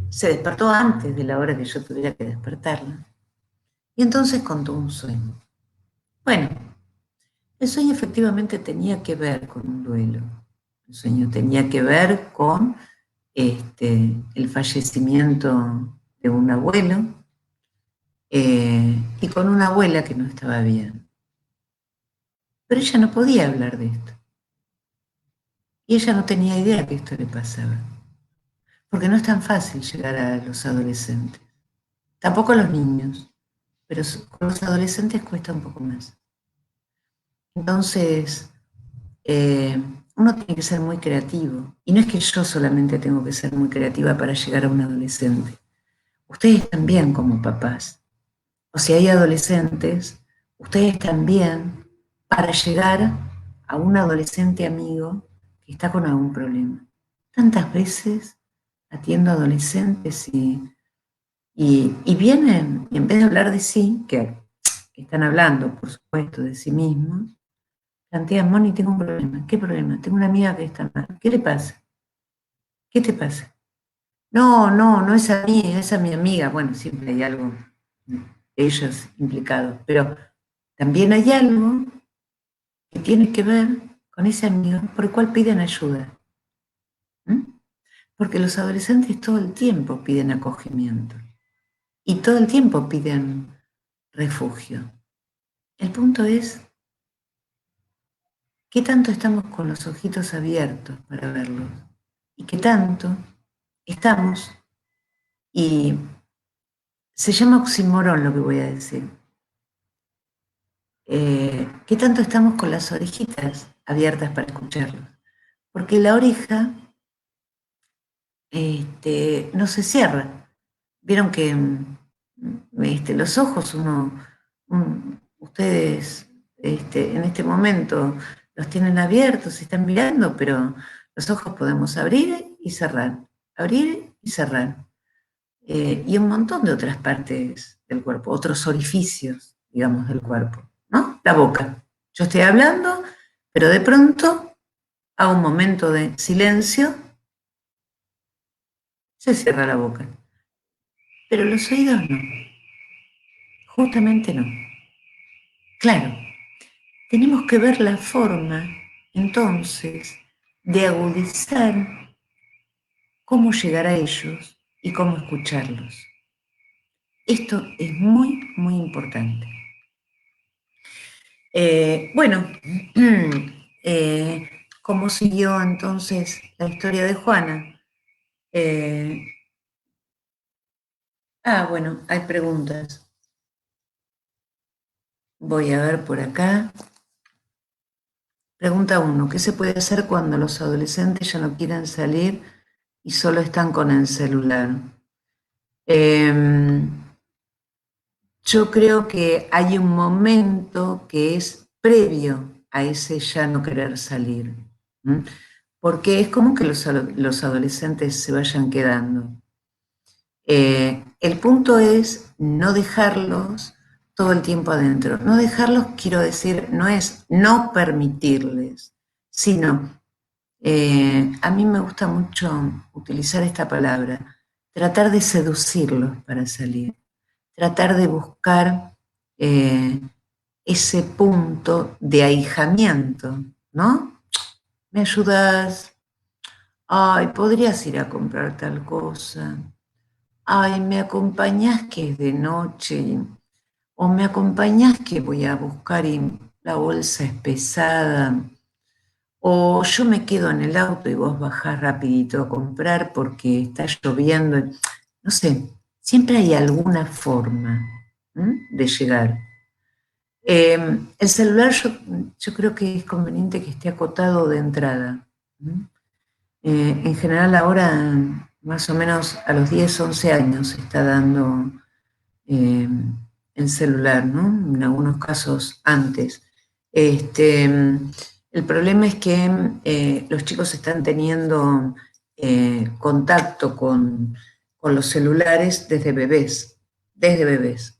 Se despertó antes de la hora que yo tuviera que despertarla. Y entonces contó un sueño. Bueno, el sueño efectivamente tenía que ver con un duelo. El sueño tenía que ver con el fallecimiento de un abuelo y con una abuela que no estaba bien. Pero ella no podía hablar de esto. Y ella no tenía idea que esto le pasaba. Porque no es tan fácil llegar a los adolescentes. Tampoco a los niños. Pero con los adolescentes cuesta un poco más. Entonces, uno tiene que ser muy creativo. Y no es que yo solamente tengo que ser muy creativa para llegar a un adolescente. Ustedes también como papás. O si hay adolescentes, ustedes también para llegar a un adolescente amigo que está con algún problema. Tantas veces atiendo adolescentes y vienen, y en vez de hablar de sí, que están hablando, por supuesto, de sí mismos, plantean, Moni, tengo un problema. ¿Qué problema? Tengo una amiga que está mal. ¿Qué le pasa? ¿Qué te pasa? No, no, no es a mí, es a mi amiga. Bueno, siempre hay algo, ellos implicados, pero también hay algo que tiene que ver con ese amigo por el cual piden ayuda. ¿Mm? Porque los adolescentes todo el tiempo piden acogimiento y todo el tiempo piden refugio. El punto es, ¿qué tanto estamos con los ojitos abiertos para verlos? ¿Y qué tanto estamos? Y se llama oxímoron lo que voy a decir. ¿Qué tanto estamos con las orejitas abiertas para escucharlos? Porque la oreja no se cierra. Vieron que los ojos, ustedes en este momento los tienen abiertos y están mirando, pero los ojos podemos abrir y cerrar, abrir y cerrar. Y un montón de otras partes del cuerpo, otros orificios, digamos, del cuerpo, ¿no? La boca. Yo estoy hablando, pero de pronto, a un momento de silencio, se cierra la boca. Pero los oídos no, justamente no. Claro, tenemos que ver la forma, entonces, de agudizar cómo llegar a ellos y cómo escucharlos. Esto es muy, muy importante. Bueno, ¿cómo siguió entonces la historia de Juana? Bueno, hay preguntas. Voy a ver por acá. Pregunta 1. ¿Qué se puede hacer cuando los adolescentes ya no quieren salir y solo están con el celular? Yo creo que hay un momento que es previo a ese ya no querer salir, ¿m? Porque es como que los adolescentes se vayan quedando. El punto es no dejarlos todo el tiempo adentro. No dejarlos, quiero decir, no es no permitirles, sino, a mí me gusta mucho utilizar esta palabra, tratar de seducirlos para salir, tratar de buscar ese punto de ahijamiento, ¿no? ¿Me ayudas? Ay, podrías ir a comprar tal cosa. Ay, ¿me acompañás que es de noche? O ¿me acompañás que voy a buscar y la bolsa es pesada? O yo me quedo en el auto y vos bajás rapidito a comprar porque está lloviendo. No sé, siempre hay alguna forma de llegar. El celular yo creo que es conveniente que esté acotado de entrada. En general ahora, más o menos a los 10, 11 años, se está dando el celular, ¿no? En algunos casos antes. El problema es que los chicos están teniendo contacto con los celulares desde bebés, desde bebés.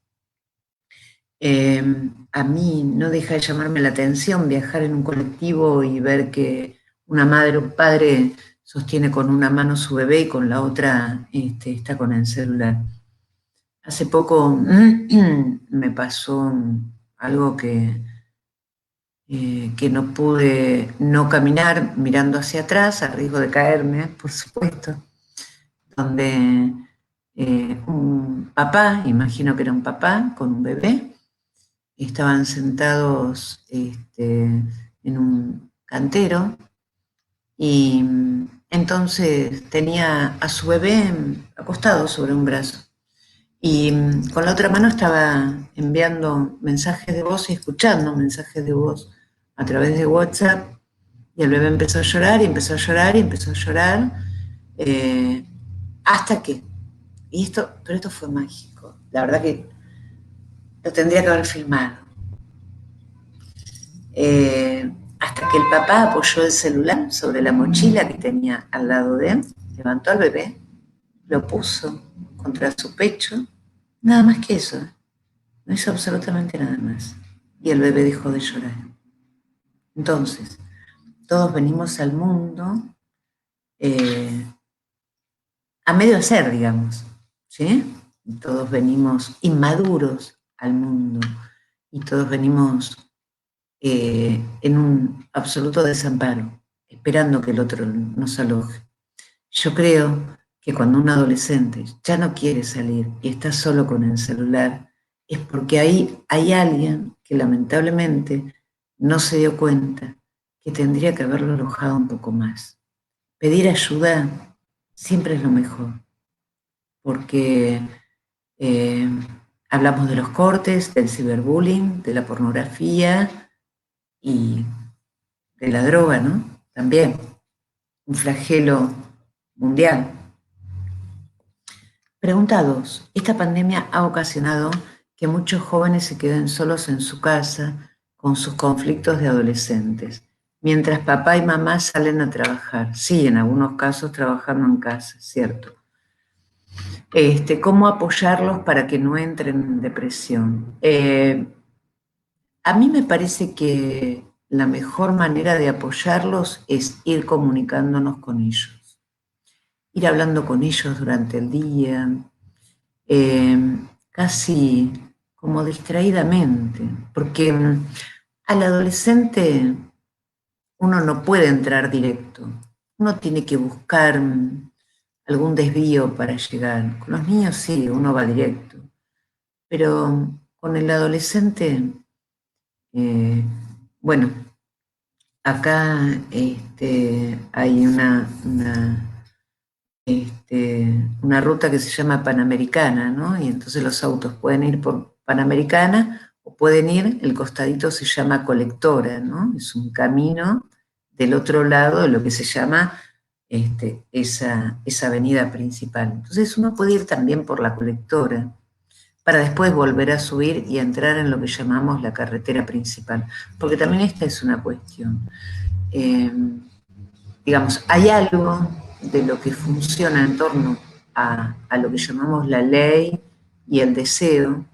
A mí no deja de llamarme la atención viajar en un colectivo y ver que una madre o un padre sostiene con una mano su bebé y con la otra está con el celular. Hace poco me pasó algo que no pude no caminar mirando hacia atrás, a riesgo de caerme, por supuesto, donde un papá, imagino que era un papá con un bebé, estaban sentados en un cantero y entonces tenía a su bebé acostado sobre un brazo. Y con la otra mano estaba enviando mensajes de voz y escuchando mensajes de voz a través de WhatsApp. Y el bebé empezó a llorar y empezó a llorar y empezó a llorar. eh, hasta que, pero esto fue mágico. La verdad que lo tendría que haber filmado. Hasta que el papá apoyó el celular sobre la mochila que tenía al lado de él, levantó al bebé, lo puso contra su pecho, nada más que eso. No hizo absolutamente nada más. Y el bebé dejó de llorar. Entonces, todos venimos al mundo a medio hacer, digamos, ¿sí? Y todos venimos inmaduros al mundo y todos venimos en un absoluto desamparo, esperando que el otro nos aloje. Yo creo que cuando un adolescente ya no quiere salir y está solo con el celular, es porque ahí hay alguien que lamentablemente no se dio cuenta que tendría que haberlo alojado un poco más. Pedir ayuda siempre es lo mejor, porque eh, hablamos de los cortes, del ciberbullying, de la pornografía y de la droga, ¿no? También un flagelo mundial. Pregunta 2. Esta pandemia ha ocasionado que muchos jóvenes se queden solos en su casa con sus conflictos de adolescentes, mientras papá y mamá salen a trabajar. Sí, en algunos casos trabajando en casa, cierto. ¿Cómo apoyarlos para que no entren en depresión? A mí me parece que la mejor manera de apoyarlos es ir comunicándonos con ellos, ir hablando con ellos durante el día, casi como distraídamente, porque al adolescente uno no puede entrar directo, uno tiene que buscar algún desvío para llegar. Con los niños sí, uno va directo, pero con el adolescente, bueno, acá hay una ruta que se llama Panamericana, ¿no? Y entonces los autos pueden ir por Panamericana o pueden ir, el costadito se llama Colectora, ¿no? Es un camino del otro lado de lo que se llama esa avenida principal. Entonces uno puede ir también por la Colectora para después volver a subir y entrar en lo que llamamos la carretera principal, porque también esta es una cuestión. Eh, digamos, hay algo de lo que funciona en torno a lo que llamamos la ley y el deseo,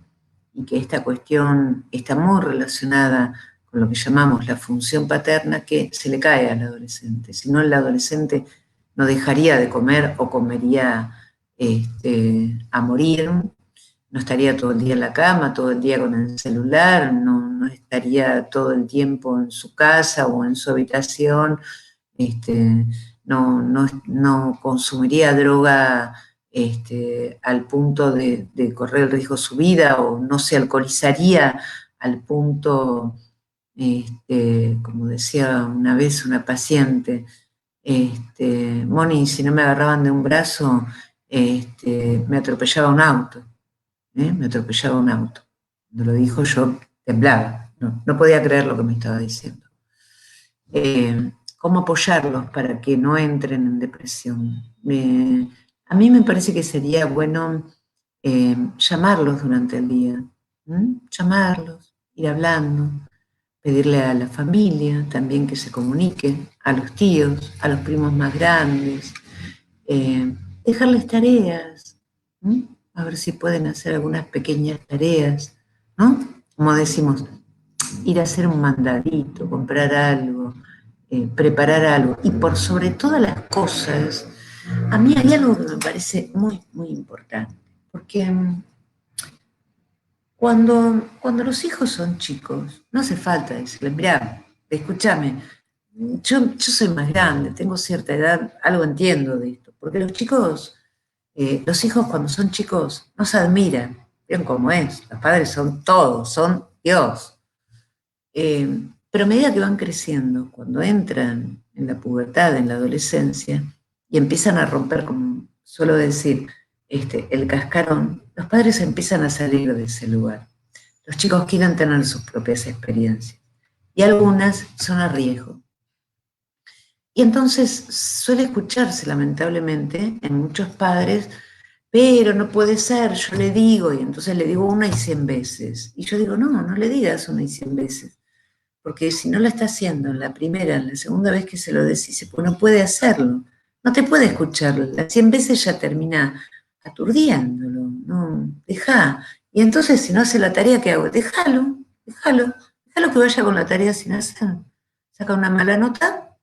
y que esta cuestión está muy relacionada con lo que llamamos la función paterna, que se le cae al adolescente. Si no, el adolescente no dejaría de comer o comería a morir, no estaría todo el día en la cama, todo el día con el celular, no estaría todo el tiempo en su casa o en su habitación, no consumiría droga al punto de correr el riesgo de su vida, o no se alcoholizaría al punto, como decía una vez una paciente, Moni, si no me agarraban de un brazo, me atropellaba un auto. Me atropellaba un auto. Cuando lo dijo yo temblaba, no podía creer lo que me estaba diciendo. ¿Cómo apoyarlos para que no entren en depresión? A mí me parece que sería bueno llamarlos durante el día, llamarlos, ir hablando, pedirle a la familia también que se comunique, a los tíos, a los primos más grandes, dejarles tareas, a ver si pueden hacer algunas pequeñas tareas, ¿no? Como decimos, ir a hacer un mandadito, comprar algo, preparar algo. Y por sobre todas las cosas, a mí hay algo que me parece muy, muy importante, porque cuando los hijos son chicos, no hace falta decirles, mirá, escúchame, yo soy más grande, tengo cierta edad, algo entiendo de esto, porque los hijos cuando son chicos no se admiran, ven cómo es, los padres son todos, son Dios. Pero a medida que van creciendo, cuando entran en la pubertad, en la adolescencia, y empiezan a romper, como suelo decir, el cascarón, los padres empiezan a salir de ese lugar. Los chicos quieren tener sus propias experiencias, y algunas son a riesgo. Y entonces suele escucharse, lamentablemente, en muchos padres, pero no puede ser, yo le digo, y entonces le digo 1 y 100 veces. Y yo digo, no le digas 1 y 100 veces, porque si no lo está haciendo en la primera, en la segunda vez que se lo decís, pues no puede hacerlo, no te puede escuchar, las 100 veces ya termina aturdiéndolo, no, dejá. Y entonces si no hace la tarea, ¿qué hago? Déjalo que vaya con la tarea sin hacer. Saca una mala nota,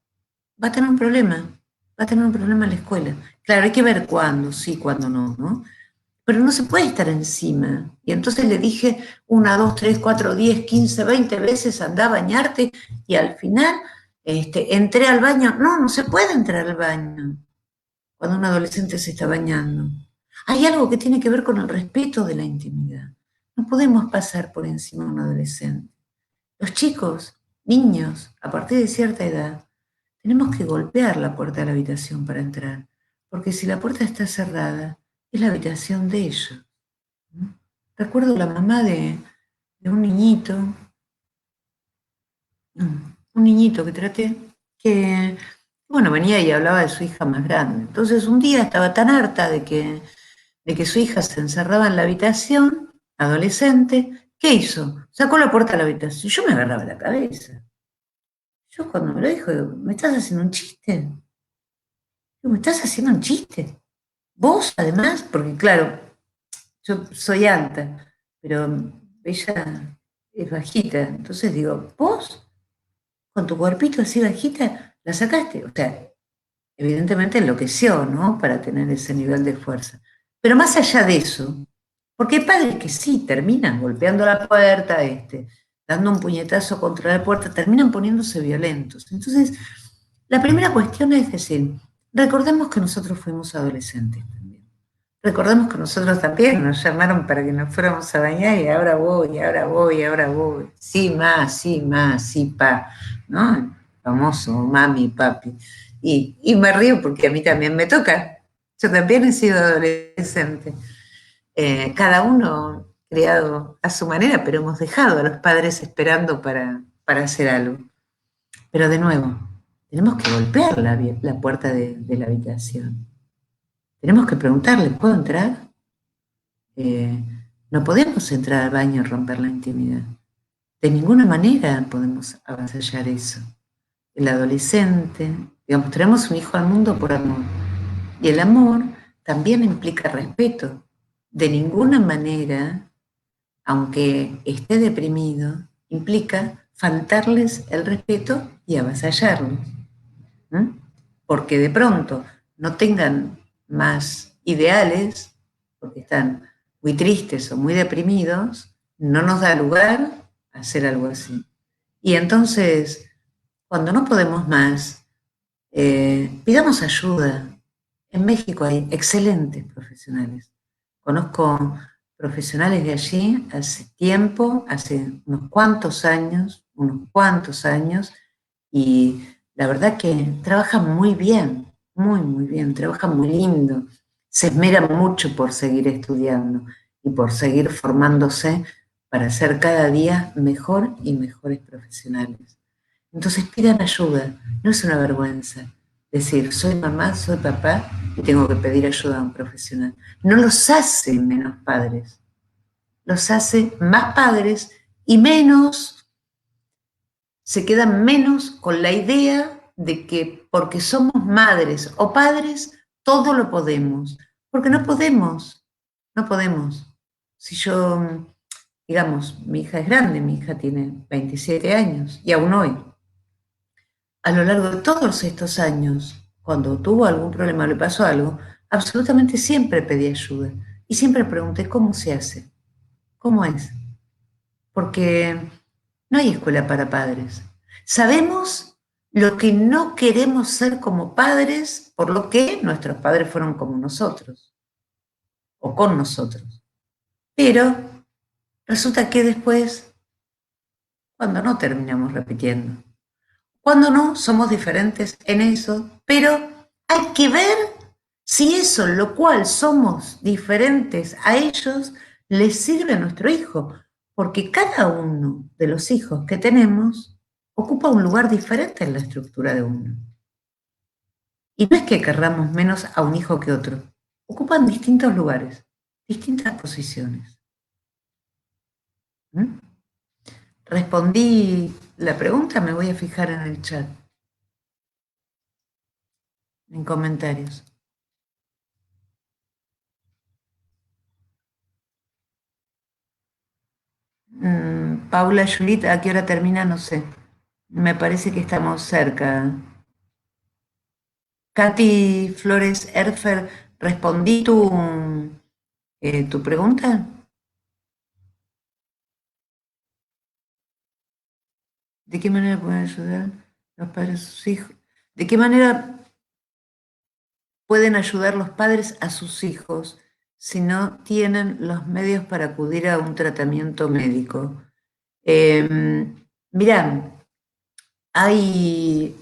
va a tener un problema. va a tener un problema en la escuela. Claro, hay que ver cuándo, sí, cuándo no, ¿no? Pero no se puede estar encima. Y entonces le dije 1, 2, 3, 4, 10, 15, 20 veces, anda a bañarte, y al final entré al baño. No, no se puede entrar al baño cuando un adolescente se está bañando. Hay algo que tiene que ver con el respeto de la intimidad. No podemos pasar por encima de un adolescente. Los chicos, niños, a partir de cierta edad, tenemos que golpear la puerta de la habitación para entrar, porque si la puerta está cerrada, es la habitación de ellos. Recuerdo la mamá de un niñito que traté, que, bueno, venía y hablaba de su hija más grande. Entonces un día estaba tan harta de que su hija se encerraba en la habitación, adolescente. ¿Qué hizo? Sacó la puerta de la habitación. Yo me agarraba la cabeza. Yo cuando me lo dijo, digo, ¿me estás haciendo un chiste? Digo, ¿me estás haciendo un chiste? Vos, además, porque claro, yo soy alta, pero ella es bajita. Entonces digo, vos, con tu cuerpito así bajita, la sacaste. O sea, evidentemente enloqueció, ¿no? Para tener ese nivel de fuerza. Pero más allá de eso, porque hay padres que sí terminan golpeando la puerta, dando un puñetazo contra la puerta, terminan poniéndose violentos. Entonces, la primera cuestión es decir, recordemos que nosotros fuimos adolescentes también. Recordemos que nosotros también nos llamaron para que nos fuéramos a bañar y ahora voy, ahora voy, ahora voy. Sí, más, sí, pa. ¿No? El famoso mami, papi. Y me río porque a mí también me toca. Yo también he sido adolescente. Cada uno criado a su manera, pero hemos dejado a los padres esperando para hacer algo. Pero de nuevo, tenemos que golpear la puerta de la habitación. Tenemos que preguntarle, ¿puedo entrar? Eh, no podemos entrar al baño y romper la intimidad. De ninguna manera podemos avasallar eso. El adolescente, digamos, traemos un hijo al mundo por amor. Y el amor también implica respeto. De ninguna manera, aunque esté deprimido, implica faltarles el respeto y avasallarlos. ¿Mm? Porque de pronto no tengan más ideales, porque están muy tristes o muy deprimidos, no nos da lugar a hacer algo así. Y entonces, cuando no podemos más, pidamos ayuda. En México hay excelentes profesionales. Conozco profesionales de allí hace tiempo, hace unos cuantos años, y la verdad que trabajan muy bien, muy, muy bien, trabajan muy lindo, se esmeran mucho por seguir estudiando y por seguir formándose para ser cada día mejor y mejores profesionales. Entonces pidan ayuda, no es una vergüenza decir, soy mamá, soy papá y tengo que pedir ayuda a un profesional. No los hace menos padres, los hace más padres y menos, se quedan menos con la idea de que porque somos madres o padres, todo lo podemos. Porque no podemos, no podemos. Si yo, digamos, mi hija es grande, mi hija tiene 27 años y aún hoy, a lo largo de todos estos años, cuando tuvo algún problema, le pasó algo, absolutamente siempre pedí ayuda y siempre pregunté cómo se hace, cómo es, porque no hay escuela para padres. Sabemos lo que no queremos ser como padres, por lo que nuestros padres fueron como nosotros o con nosotros. Pero resulta que después, cuando no terminamos repitiendo, cuando no, somos diferentes en eso, pero hay que ver si eso, lo cual somos diferentes a ellos, les sirve a nuestro hijo, porque cada uno de los hijos que tenemos ocupa un lugar diferente en la estructura de uno. Y no es que querramos menos a un hijo que otro, ocupan distintos lugares, distintas posiciones. ¿Mm? Respondí la pregunta, me voy a fijar en el chat, en comentarios. Paula, Juliet, ¿a qué hora termina? No sé. Me parece que estamos cerca. Katy Flores Erfer, ¿respondí tu pregunta? ¿De qué manera pueden ayudar los padres a sus hijos? ¿De qué manera pueden ayudar los padres a sus hijos si no tienen los medios para acudir a un tratamiento médico? Mirá, hay,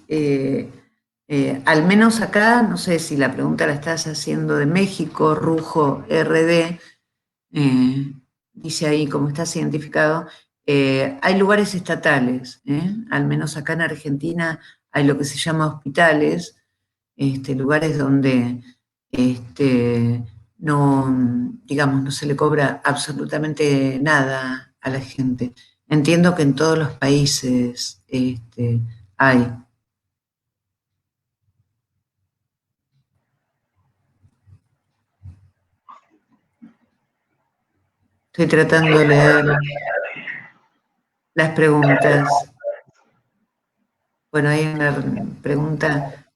al menos acá, no sé si la pregunta la estás haciendo de México, Rujo RD, dice ahí cómo estás identificado, hay lugares estatales, al menos acá en Argentina hay lo que se llama hospitales, lugares donde no, digamos, no se le cobra absolutamente nada a la gente. Entiendo que en todos los países hay. Estoy tratando de leer las preguntas. Bueno, hay una pregunta.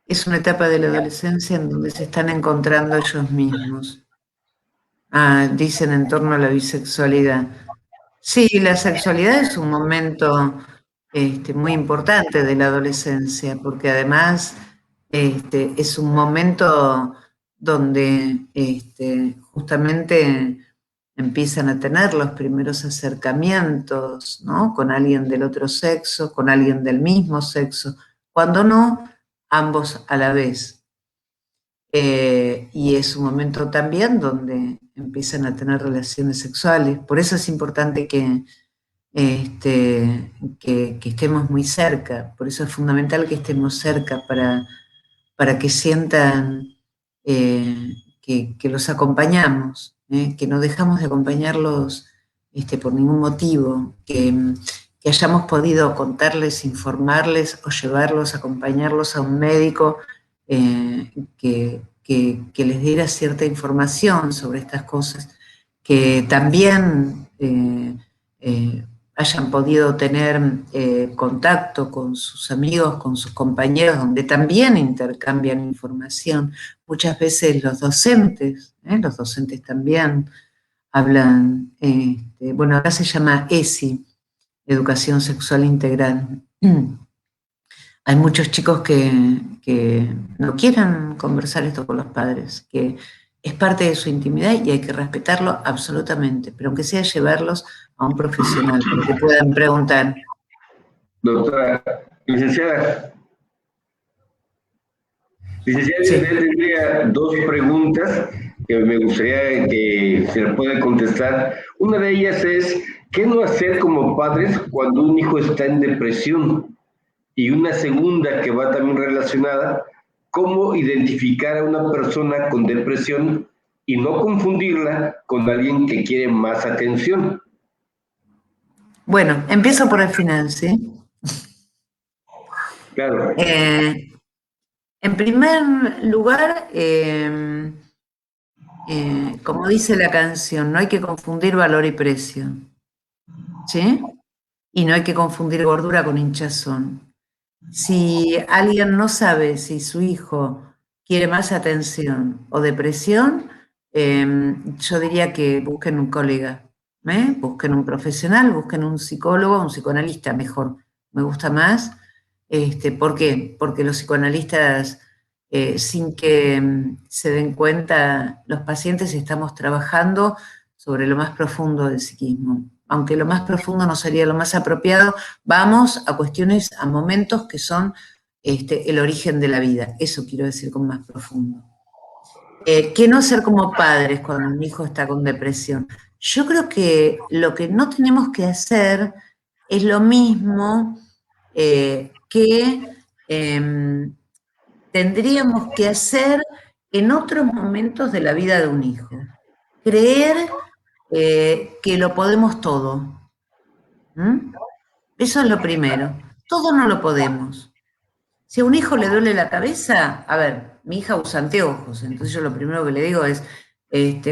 Es una etapa de la adolescencia en donde se están encontrando ellos mismos. Dicen en torno a la bisexualidad. Sí, la sexualidad es un momento muy importante de la adolescencia, porque además es un momento donde justamente empiezan a tener los primeros acercamientos, ¿no? Con alguien del otro sexo, con alguien del mismo sexo, cuando no, ambos a la vez. Y es un momento también donde empiezan a tener relaciones sexuales. Por eso es importante que estemos muy cerca, por eso es fundamental que estemos cerca para que sientan que los acompañamos, que no dejamos de acompañarlos por ningún motivo, que hayamos podido contarles, informarles o llevarlos, acompañarlos a un médico que les diera cierta información sobre estas cosas, que también hayan podido tener contacto con sus amigos, con sus compañeros, donde también intercambian información. Muchas veces los docentes también hablan, bueno, acá se llama ESI, Educación Sexual Integral. Hay muchos chicos que no quieren conversar esto con los padres, que es parte de su intimidad y hay que respetarlo absolutamente, pero aunque sea llevarlos a un profesional para que puedan preguntar. Doctora, licenciada, Sí. yo tendría dos preguntas que me gustaría que se le pueda contestar. Una de ellas es, ¿qué no hacer como padres cuando un hijo está en depresión? Y una segunda que va también relacionada, ¿cómo identificar a una persona con depresión y no confundirla con alguien que quiere más atención? Bueno, empiezo por el final, ¿sí? Claro. En primer lugar, como dice la canción, no hay que confundir valor y precio, ¿sí? Y no hay que confundir gordura con hinchazón. Si alguien no sabe si su hijo quiere más atención o depresión, yo diría que busquen un colega, busquen un profesional, busquen un psicólogo, un psicoanalista mejor, me gusta más. ¿Por qué? Porque los psicoanalistas, sin que se den cuenta, los pacientes estamos trabajando sobre lo más profundo del psiquismo. Aunque lo más profundo no sería lo más apropiado, vamos a cuestiones, a momentos que son el origen de la vida. Eso quiero decir con más profundo. ¿Qué no hacer como padres cuando un hijo está con depresión? Yo creo que lo que no tenemos que hacer es lo mismo que tendríamos que hacer en otros momentos de la vida de un hijo. Creer que lo podemos todo. ¿Mm? Eso es lo primero. Todo no lo podemos. Si a un hijo le duele la cabeza, a ver, mi hija usa anteojos, entonces yo lo primero que le digo es,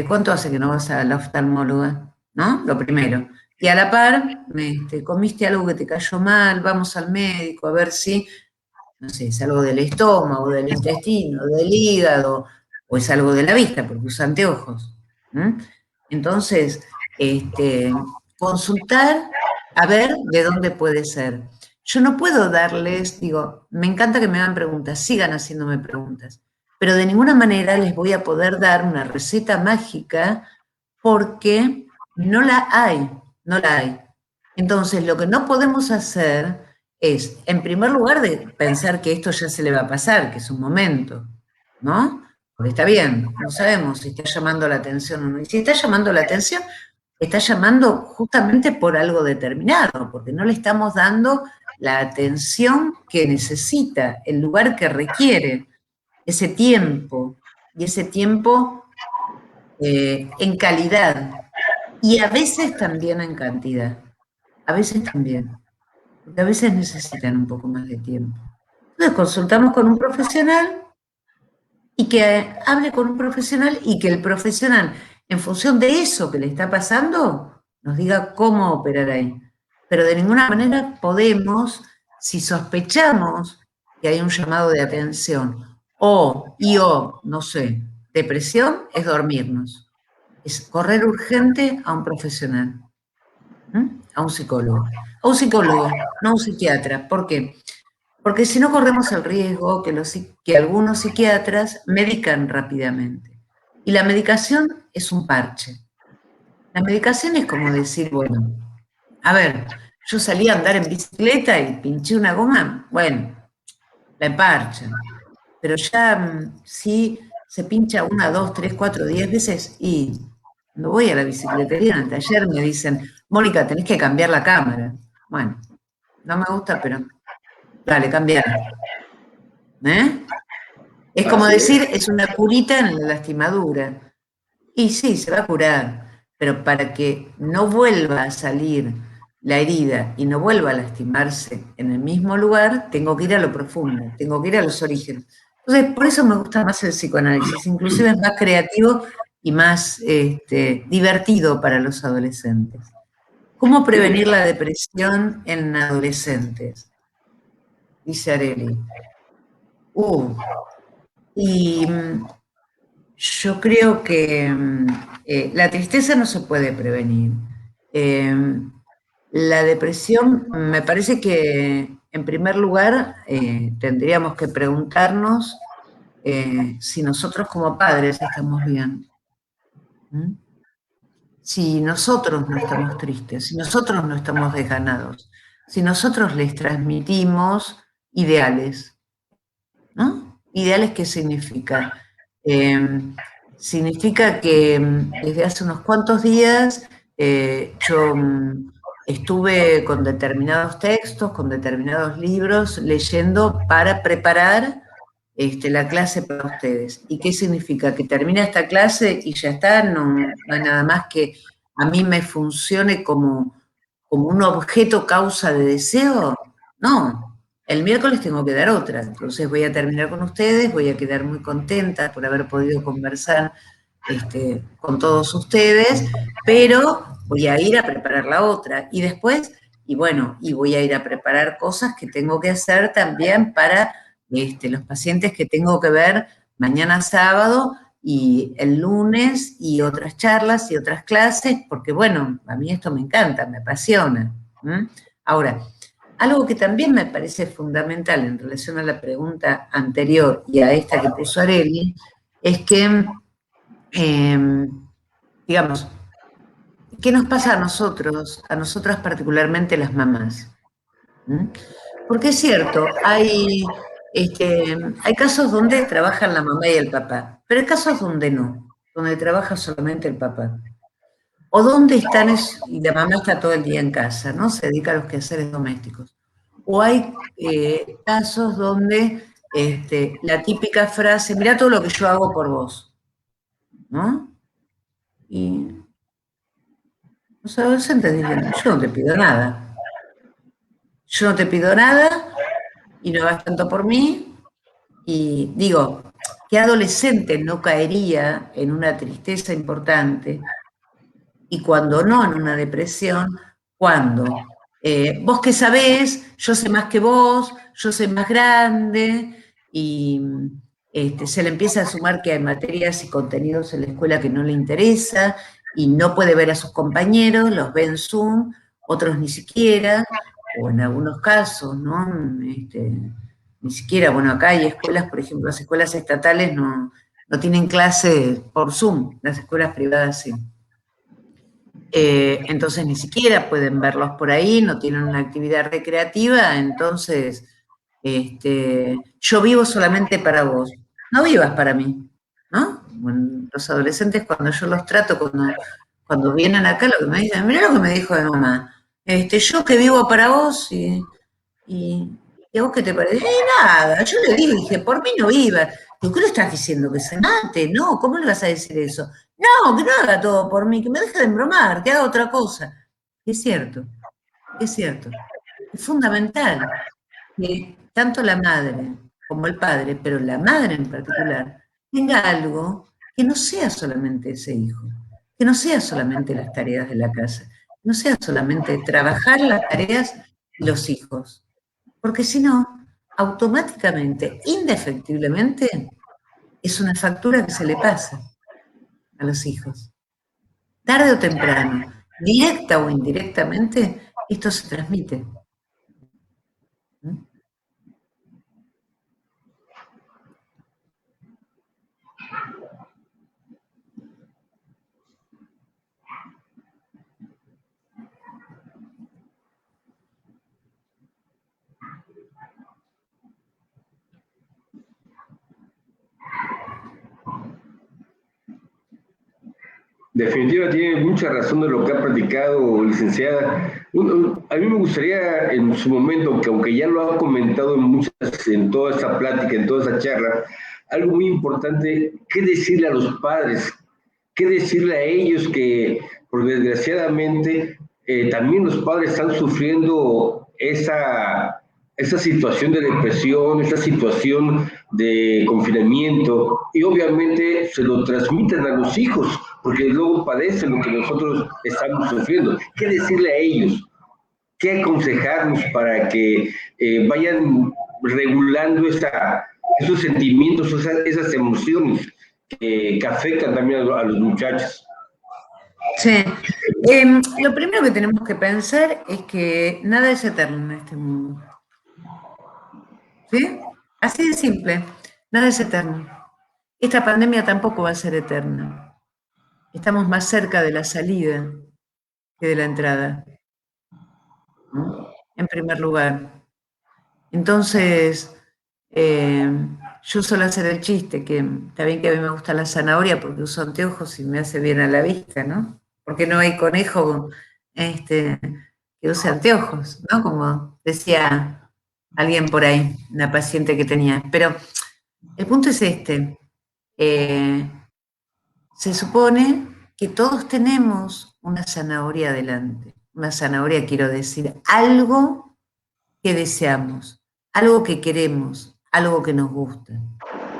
¿cuánto hace que no vas a la oftalmóloga? ¿No? Lo primero. Y a la par, comiste algo que te cayó mal, vamos al médico a ver si no sé, es algo del estómago, del intestino, del hígado, o es algo de la vista, porque usa anteojos. Entonces, consultar a ver de dónde puede ser. Yo no puedo darles, digo, me encanta que me hagan preguntas, sigan haciéndome preguntas, pero de ninguna manera les voy a poder dar una receta mágica porque no la hay, no la hay. Entonces, lo que no podemos hacer es, en primer lugar, de pensar que esto ya se le va a pasar, que es un momento, ¿no? Porque está bien, no sabemos si está llamando la atención o no. Y si está llamando la atención, está llamando justamente por algo determinado, porque no le estamos dando la atención que necesita, el lugar que requiere, ese tiempo, y ese tiempo en calidad, y a veces también en cantidad, a veces también, porque a veces necesitan un poco más de tiempo. Entonces consultamos con un profesional y que hable con un profesional y que el profesional, en función de eso que le está pasando, nos diga cómo operar ahí. Pero de ninguna manera podemos, si sospechamos que hay un llamado de atención o, no sé, depresión, es dormirnos. Es correr urgente a un profesional, a un psicólogo. A un psicólogo, no a un psiquiatra. ¿Por qué? Porque si no corremos el riesgo que algunos psiquiatras medican rápidamente. Y la medicación es un parche. La medicación es como decir, bueno, a ver, yo salí a andar en bicicleta y pinché una goma, bueno, la emparchan. Pero ya si se pincha una, dos, tres, cuatro, 10 veces y no voy a la bicicletería, en el taller me dicen, Mónica, tenés que cambiar la cámara. Bueno, no me gusta, pero dale, cambiala. ¿Eh? Es como Así decir, es. es una curita en la lastimadura. Y sí, se va a curar, pero para que no vuelva a salir la herida y no vuelva a lastimarse en el mismo lugar, tengo que ir a lo profundo, tengo que ir a los orígenes. Entonces, por eso me gusta más el psicoanálisis, inclusive es más creativo y más divertido para los adolescentes. ¿Cómo prevenir Sí, la depresión en adolescentes? Dice Areli. Uh, y yo creo que la tristeza no se puede prevenir. Eh, la depresión, me parece que en primer lugar tendríamos que preguntarnos si nosotros como padres estamos bien. ¿Mm? Si nosotros no estamos tristes, si nosotros no estamos desganados, si nosotros les transmitimos ideales. ¿No? Ideales, ¿qué significa? Significa que desde hace unos cuantos días yo estuve con determinados textos, con determinados libros, leyendo para preparar la clase para ustedes. ¿Y qué significa? Que termina esta clase y ya está, no hay nada más que a mí me funcione como un objeto causa de deseo. No, el miércoles tengo que dar otra, entonces voy a terminar con ustedes, voy a quedar muy contenta por haber podido conversar con todos ustedes, pero voy a ir a preparar la otra. Y después, y bueno, y voy a ir a preparar cosas que tengo que hacer también para los pacientes que tengo que ver mañana sábado y el lunes y otras charlas y otras clases, porque bueno, a mí esto me encanta, me apasiona. Ahora, algo que también me parece fundamental en relación a la pregunta anterior y a esta que puso Areli, es que, digamos, ¿qué nos pasa a nosotros, a nosotras particularmente las mamás? Porque es cierto, hay casos donde trabajan la mamá y el papá, pero hay casos donde no, donde trabaja solamente el papá. O donde y la mamá está todo el día en casa, ¿no? Se dedica a los quehaceres domésticos. O hay casos donde la típica frase, mira todo lo que yo hago por vos, ¿no? Y los adolescentes dirían, yo no te pido nada. Yo no te pido nada y no hagas tanto por mí. Y digo, ¿qué adolescente no caería en una tristeza importante? Y cuando no en una depresión, ¿cuándo? Vos que sabés, yo sé más que vos, yo soy más grande, y se le empieza a sumar que hay materias y contenidos en la escuela que no le interesa, y no puede ver a sus compañeros, los ve en Zoom, otros ni siquiera, o en algunos casos, ¿no? Ni siquiera, bueno, acá hay escuelas, por ejemplo, las escuelas estatales no tienen clases por Zoom, las escuelas privadas sí. Entonces ni siquiera pueden verlos por ahí, no tienen una actividad recreativa, entonces yo vivo solamente para vos, no vivas para mí, ¿no? Bueno, los adolescentes cuando yo los trato, cuando vienen acá, lo que me dicen, mirá lo que me dijo mi mamá, yo que vivo para vos ¿y a vos qué te parece? Nada, yo le dije, por mí no viva. ¿Tú qué le estás diciendo? ¿Que se mate? No, ¿cómo le vas a decir eso? No, que no haga todo por mí, que me deje de embromar, que haga otra cosa. Es cierto, es cierto. Es fundamental que tanto la madre como el padre, pero la madre en particular, tenga algo que no sea solamente ese hijo, que no sea solamente las tareas de la casa, que no sea solamente trabajar las tareas y los hijos, porque si no, automáticamente, indefectiblemente, es una factura que se le pasa a los hijos. Tarde o temprano, directa o indirectamente, esto se transmite. ¿Mm? Definitivamente tiene mucha razón de lo que ha platicado, licenciada. A mí me gustaría en su momento, que aunque ya lo ha comentado en toda esta plática, en toda esta charla, algo muy importante, ¿qué decirle a los padres? ¿Qué decirle a ellos que, por desgraciadamente, también los padres están sufriendo esa situación de depresión, esa situación de confinamiento, y obviamente se lo transmiten a los hijos, porque luego padecen lo que nosotros estamos sufriendo? ¿Qué decirle a ellos? ¿Qué aconsejarnos para que vayan regulando esos sentimientos, esas emociones que afectan también a los muchachos? Sí. Lo primero que tenemos que pensar es que nada es eterno en este mundo. ¿Sí? Así de simple. Nada es eterno. Esta pandemia tampoco va a ser eterna. Estamos más cerca de la salida que de la entrada, ¿no? En primer lugar. Entonces, yo suelo hacer el chiste, que está bien que a mí me gusta la zanahoria porque uso anteojos y me hace bien a la vista, ¿no? Porque no hay conejo que use anteojos, ¿no? Como decía alguien por ahí, una paciente que tenía. Pero el punto es este. Se supone que todos tenemos una zanahoria adelante. Una zanahoria, quiero decir, algo que deseamos, algo que queremos, algo que nos gusta.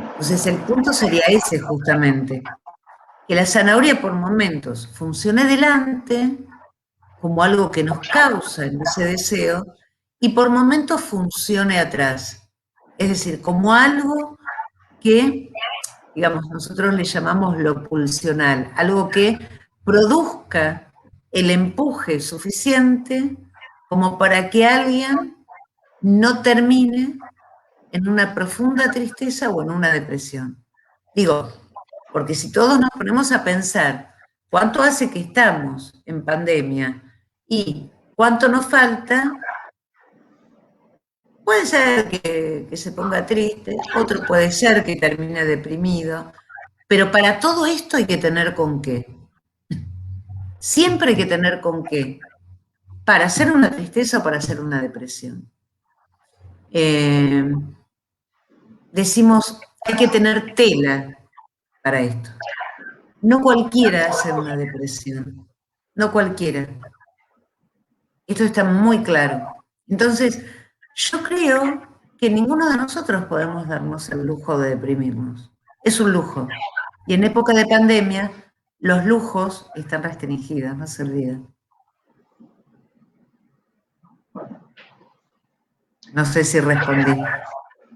Entonces el punto sería ese justamente, que la zanahoria por momentos funcione delante como algo que nos causa ese deseo y por momentos funcione atrás. Es decir, como algo que, digamos, nosotros le llamamos lo pulsional, algo que produzca el empuje suficiente como para que alguien no termine en una profunda tristeza o en una depresión. Digo, porque si todos nos ponemos a pensar cuánto hace que estamos en pandemia y cuánto nos falta, puede ser que se ponga triste, otro puede ser que termine deprimido, pero para todo esto hay que tener con qué. Siempre hay que tener con qué, para hacer una tristeza o para hacer una depresión. Decimos, hay que tener tela para esto. No cualquiera hace una depresión, no cualquiera. Esto está muy claro. Entonces, yo creo que ninguno de nosotros podemos darnos el lujo de deprimirnos. Es un lujo. Y en época de pandemia, los lujos están restringidos, no se olviden. No sé si respondí.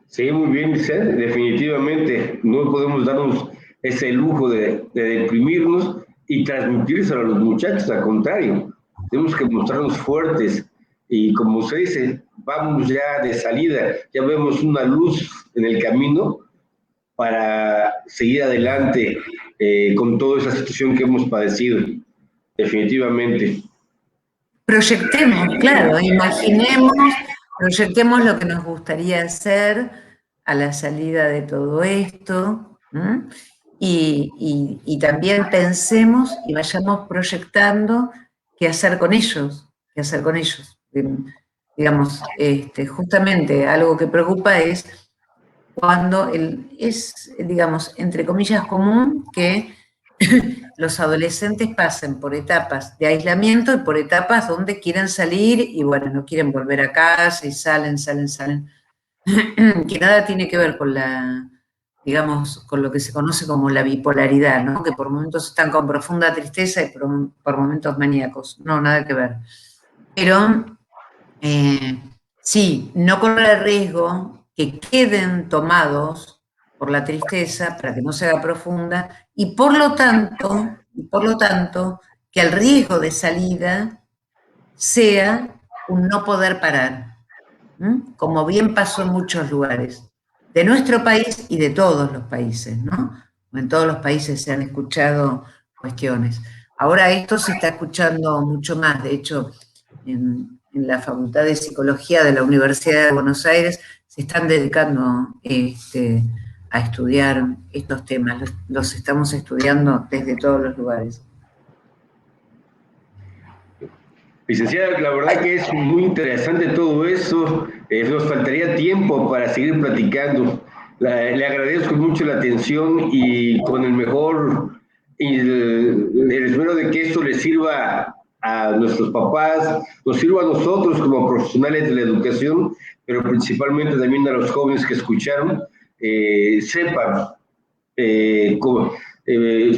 Sí, muy bien, Vicente, definitivamente. No podemos darnos ese lujo de deprimirnos y transmitírselo a los muchachos, al contrario, tenemos que mostrarnos fuertes y como usted dice, vamos ya de salida, ya vemos una luz en el camino para seguir adelante con toda esa situación que hemos padecido, definitivamente. Proyectemos, claro, imaginemos, proyectemos lo que nos gustaría hacer a la salida de todo esto, ¿m? Y también pensemos y vayamos proyectando qué hacer con ellos, qué hacer con ellos. Digamos, justamente algo que preocupa es cuando es, digamos, entre comillas, común que los adolescentes pasen por etapas de aislamiento y por etapas donde quieren salir y bueno, no quieren volver a casa y salen, salen, salen, que nada tiene que ver con la, digamos, con lo que se conoce como la bipolaridad, ¿no? Que por momentos están con profunda tristeza y por momentos maníacos, no, nada que ver. Pero eh, sí, no correr el riesgo que queden tomados por la tristeza para que no se haga profunda y por lo tanto, que el riesgo de salida sea un no poder parar, ¿m? Como bien pasó en muchos lugares de nuestro país y de todos los países, ¿no? En todos los países se han escuchado cuestiones. Ahora esto se está escuchando mucho más, de hecho, en la Facultad de Psicología de la Universidad de Buenos Aires se están dedicando a estudiar estos temas, los estamos estudiando desde todos los lugares. Licenciada, la verdad que es muy interesante todo eso. Nos faltaría tiempo para seguir platicando. Le agradezco mucho la atención y con el mejor, y el espero de que esto le sirva a nuestros papás, nos sirva a nosotros como profesionales de la educación, pero principalmente también a los jóvenes que escucharon, sepan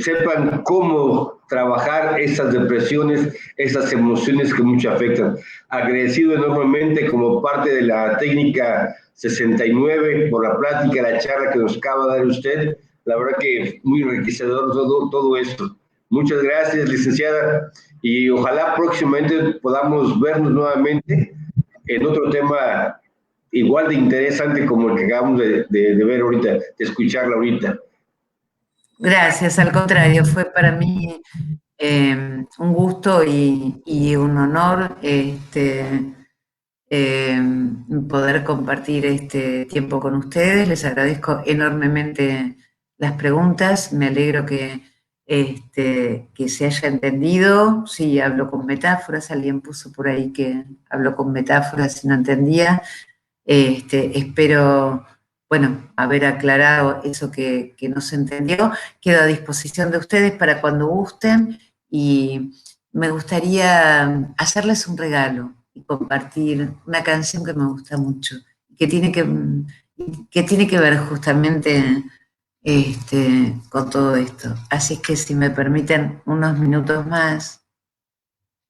sepan cómo trabajar esas depresiones, esas emociones que mucho afectan. Agradecido enormemente como parte de la técnica 69 por la plática, la charla que nos acaba de dar usted. La verdad que muy enriquecedor todo esto. Muchas gracias, licenciada, y ojalá próximamente podamos vernos nuevamente en otro tema igual de interesante como el que acabamos de ver ahorita, de escucharla ahorita. Gracias, al contrario, fue para mí un gusto y un honor eh, poder compartir este tiempo con ustedes. Les agradezco enormemente las preguntas. Me alegro que se haya entendido. Sí, hablo con metáforas. Alguien puso por ahí que habló con metáforas y no entendía. Espero, bueno, haber aclarado eso que no se entendió. Quedo a disposición de ustedes para cuando gusten y me gustaría hacerles un regalo y compartir una canción que me gusta mucho, que tiene que tiene que ver justamente con todo esto. Así es que si me permiten unos minutos más,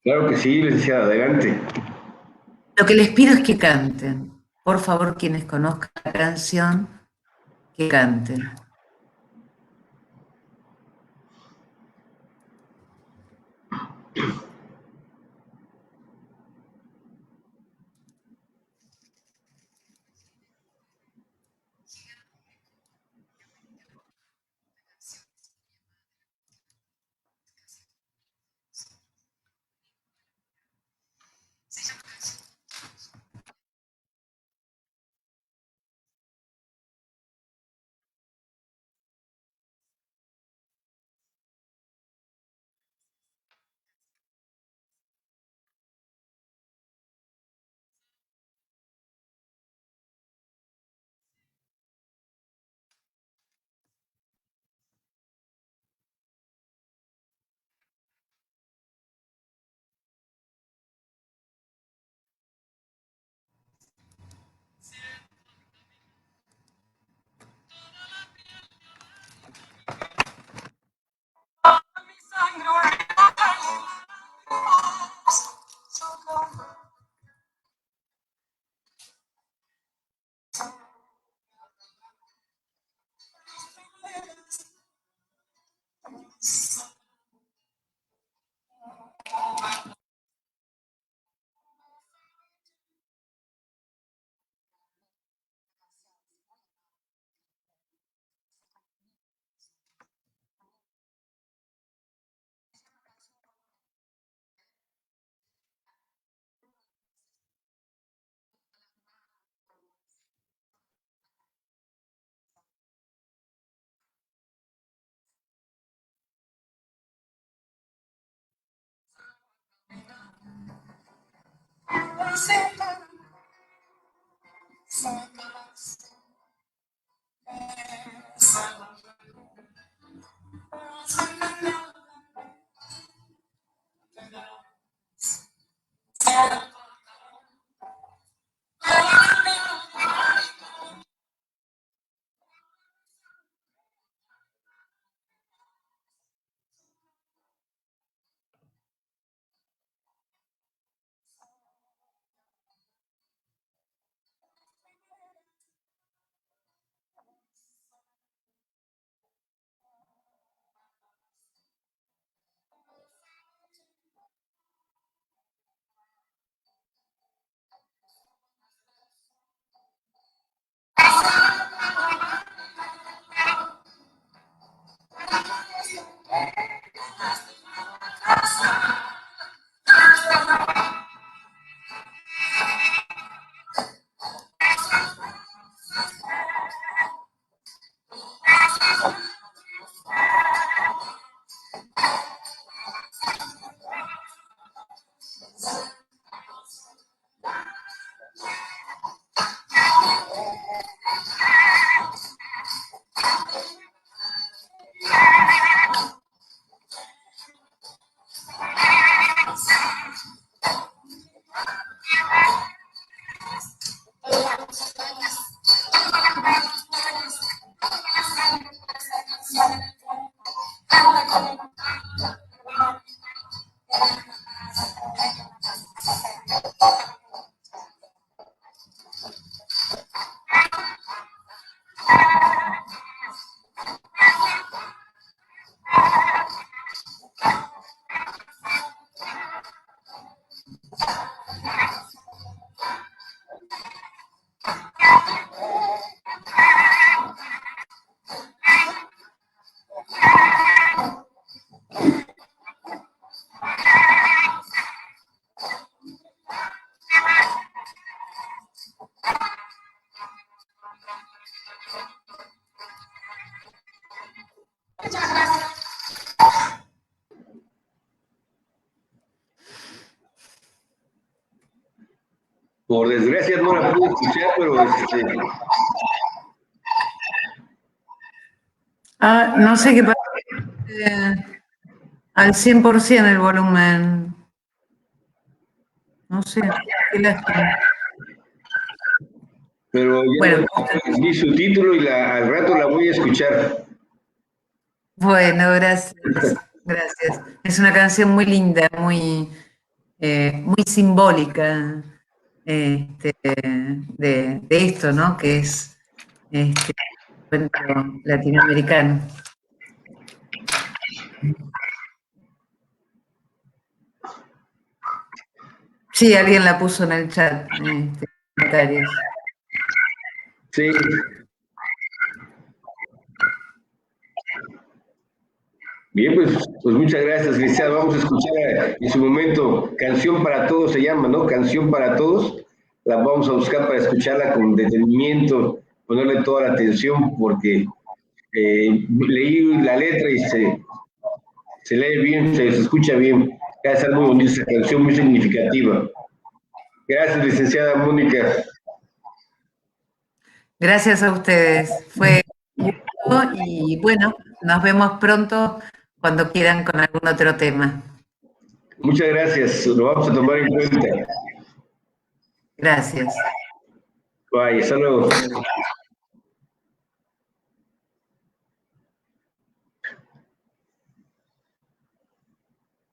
Claro que sí, licenciada, adelante. lo que les pido es que canten. Por favor, quienes conozcan la canción, que canten. Por desgracia no la pude escuchar, pero no sé qué pasa. Al 100% el volumen. No sé, qué lástima. Pero ya bueno, vi su título y al rato la voy a escuchar. Bueno, gracias. Gracias. Es una canción muy linda, muy simbólica de esto, ¿no? Que es cuento latinoamericano. Sí, alguien la puso en el chat, comentarios. Sí. Bien, pues muchas gracias, licenciada. Vamos a escuchar en su momento Canción para Todos, se llama, ¿no? Canción para Todos. La vamos a buscar para escucharla con detenimiento, ponerle toda la atención, porque leí la letra y se lee bien, se escucha bien. Es muy bonita esa canción, muy significativa. Gracias, licenciada Mónica. Gracias a ustedes. Fue un gusto y bueno, nos vemos pronto cuando quieran con algún otro tema. Muchas gracias, lo vamos a tomar en cuenta. Gracias. Bye, hasta luego.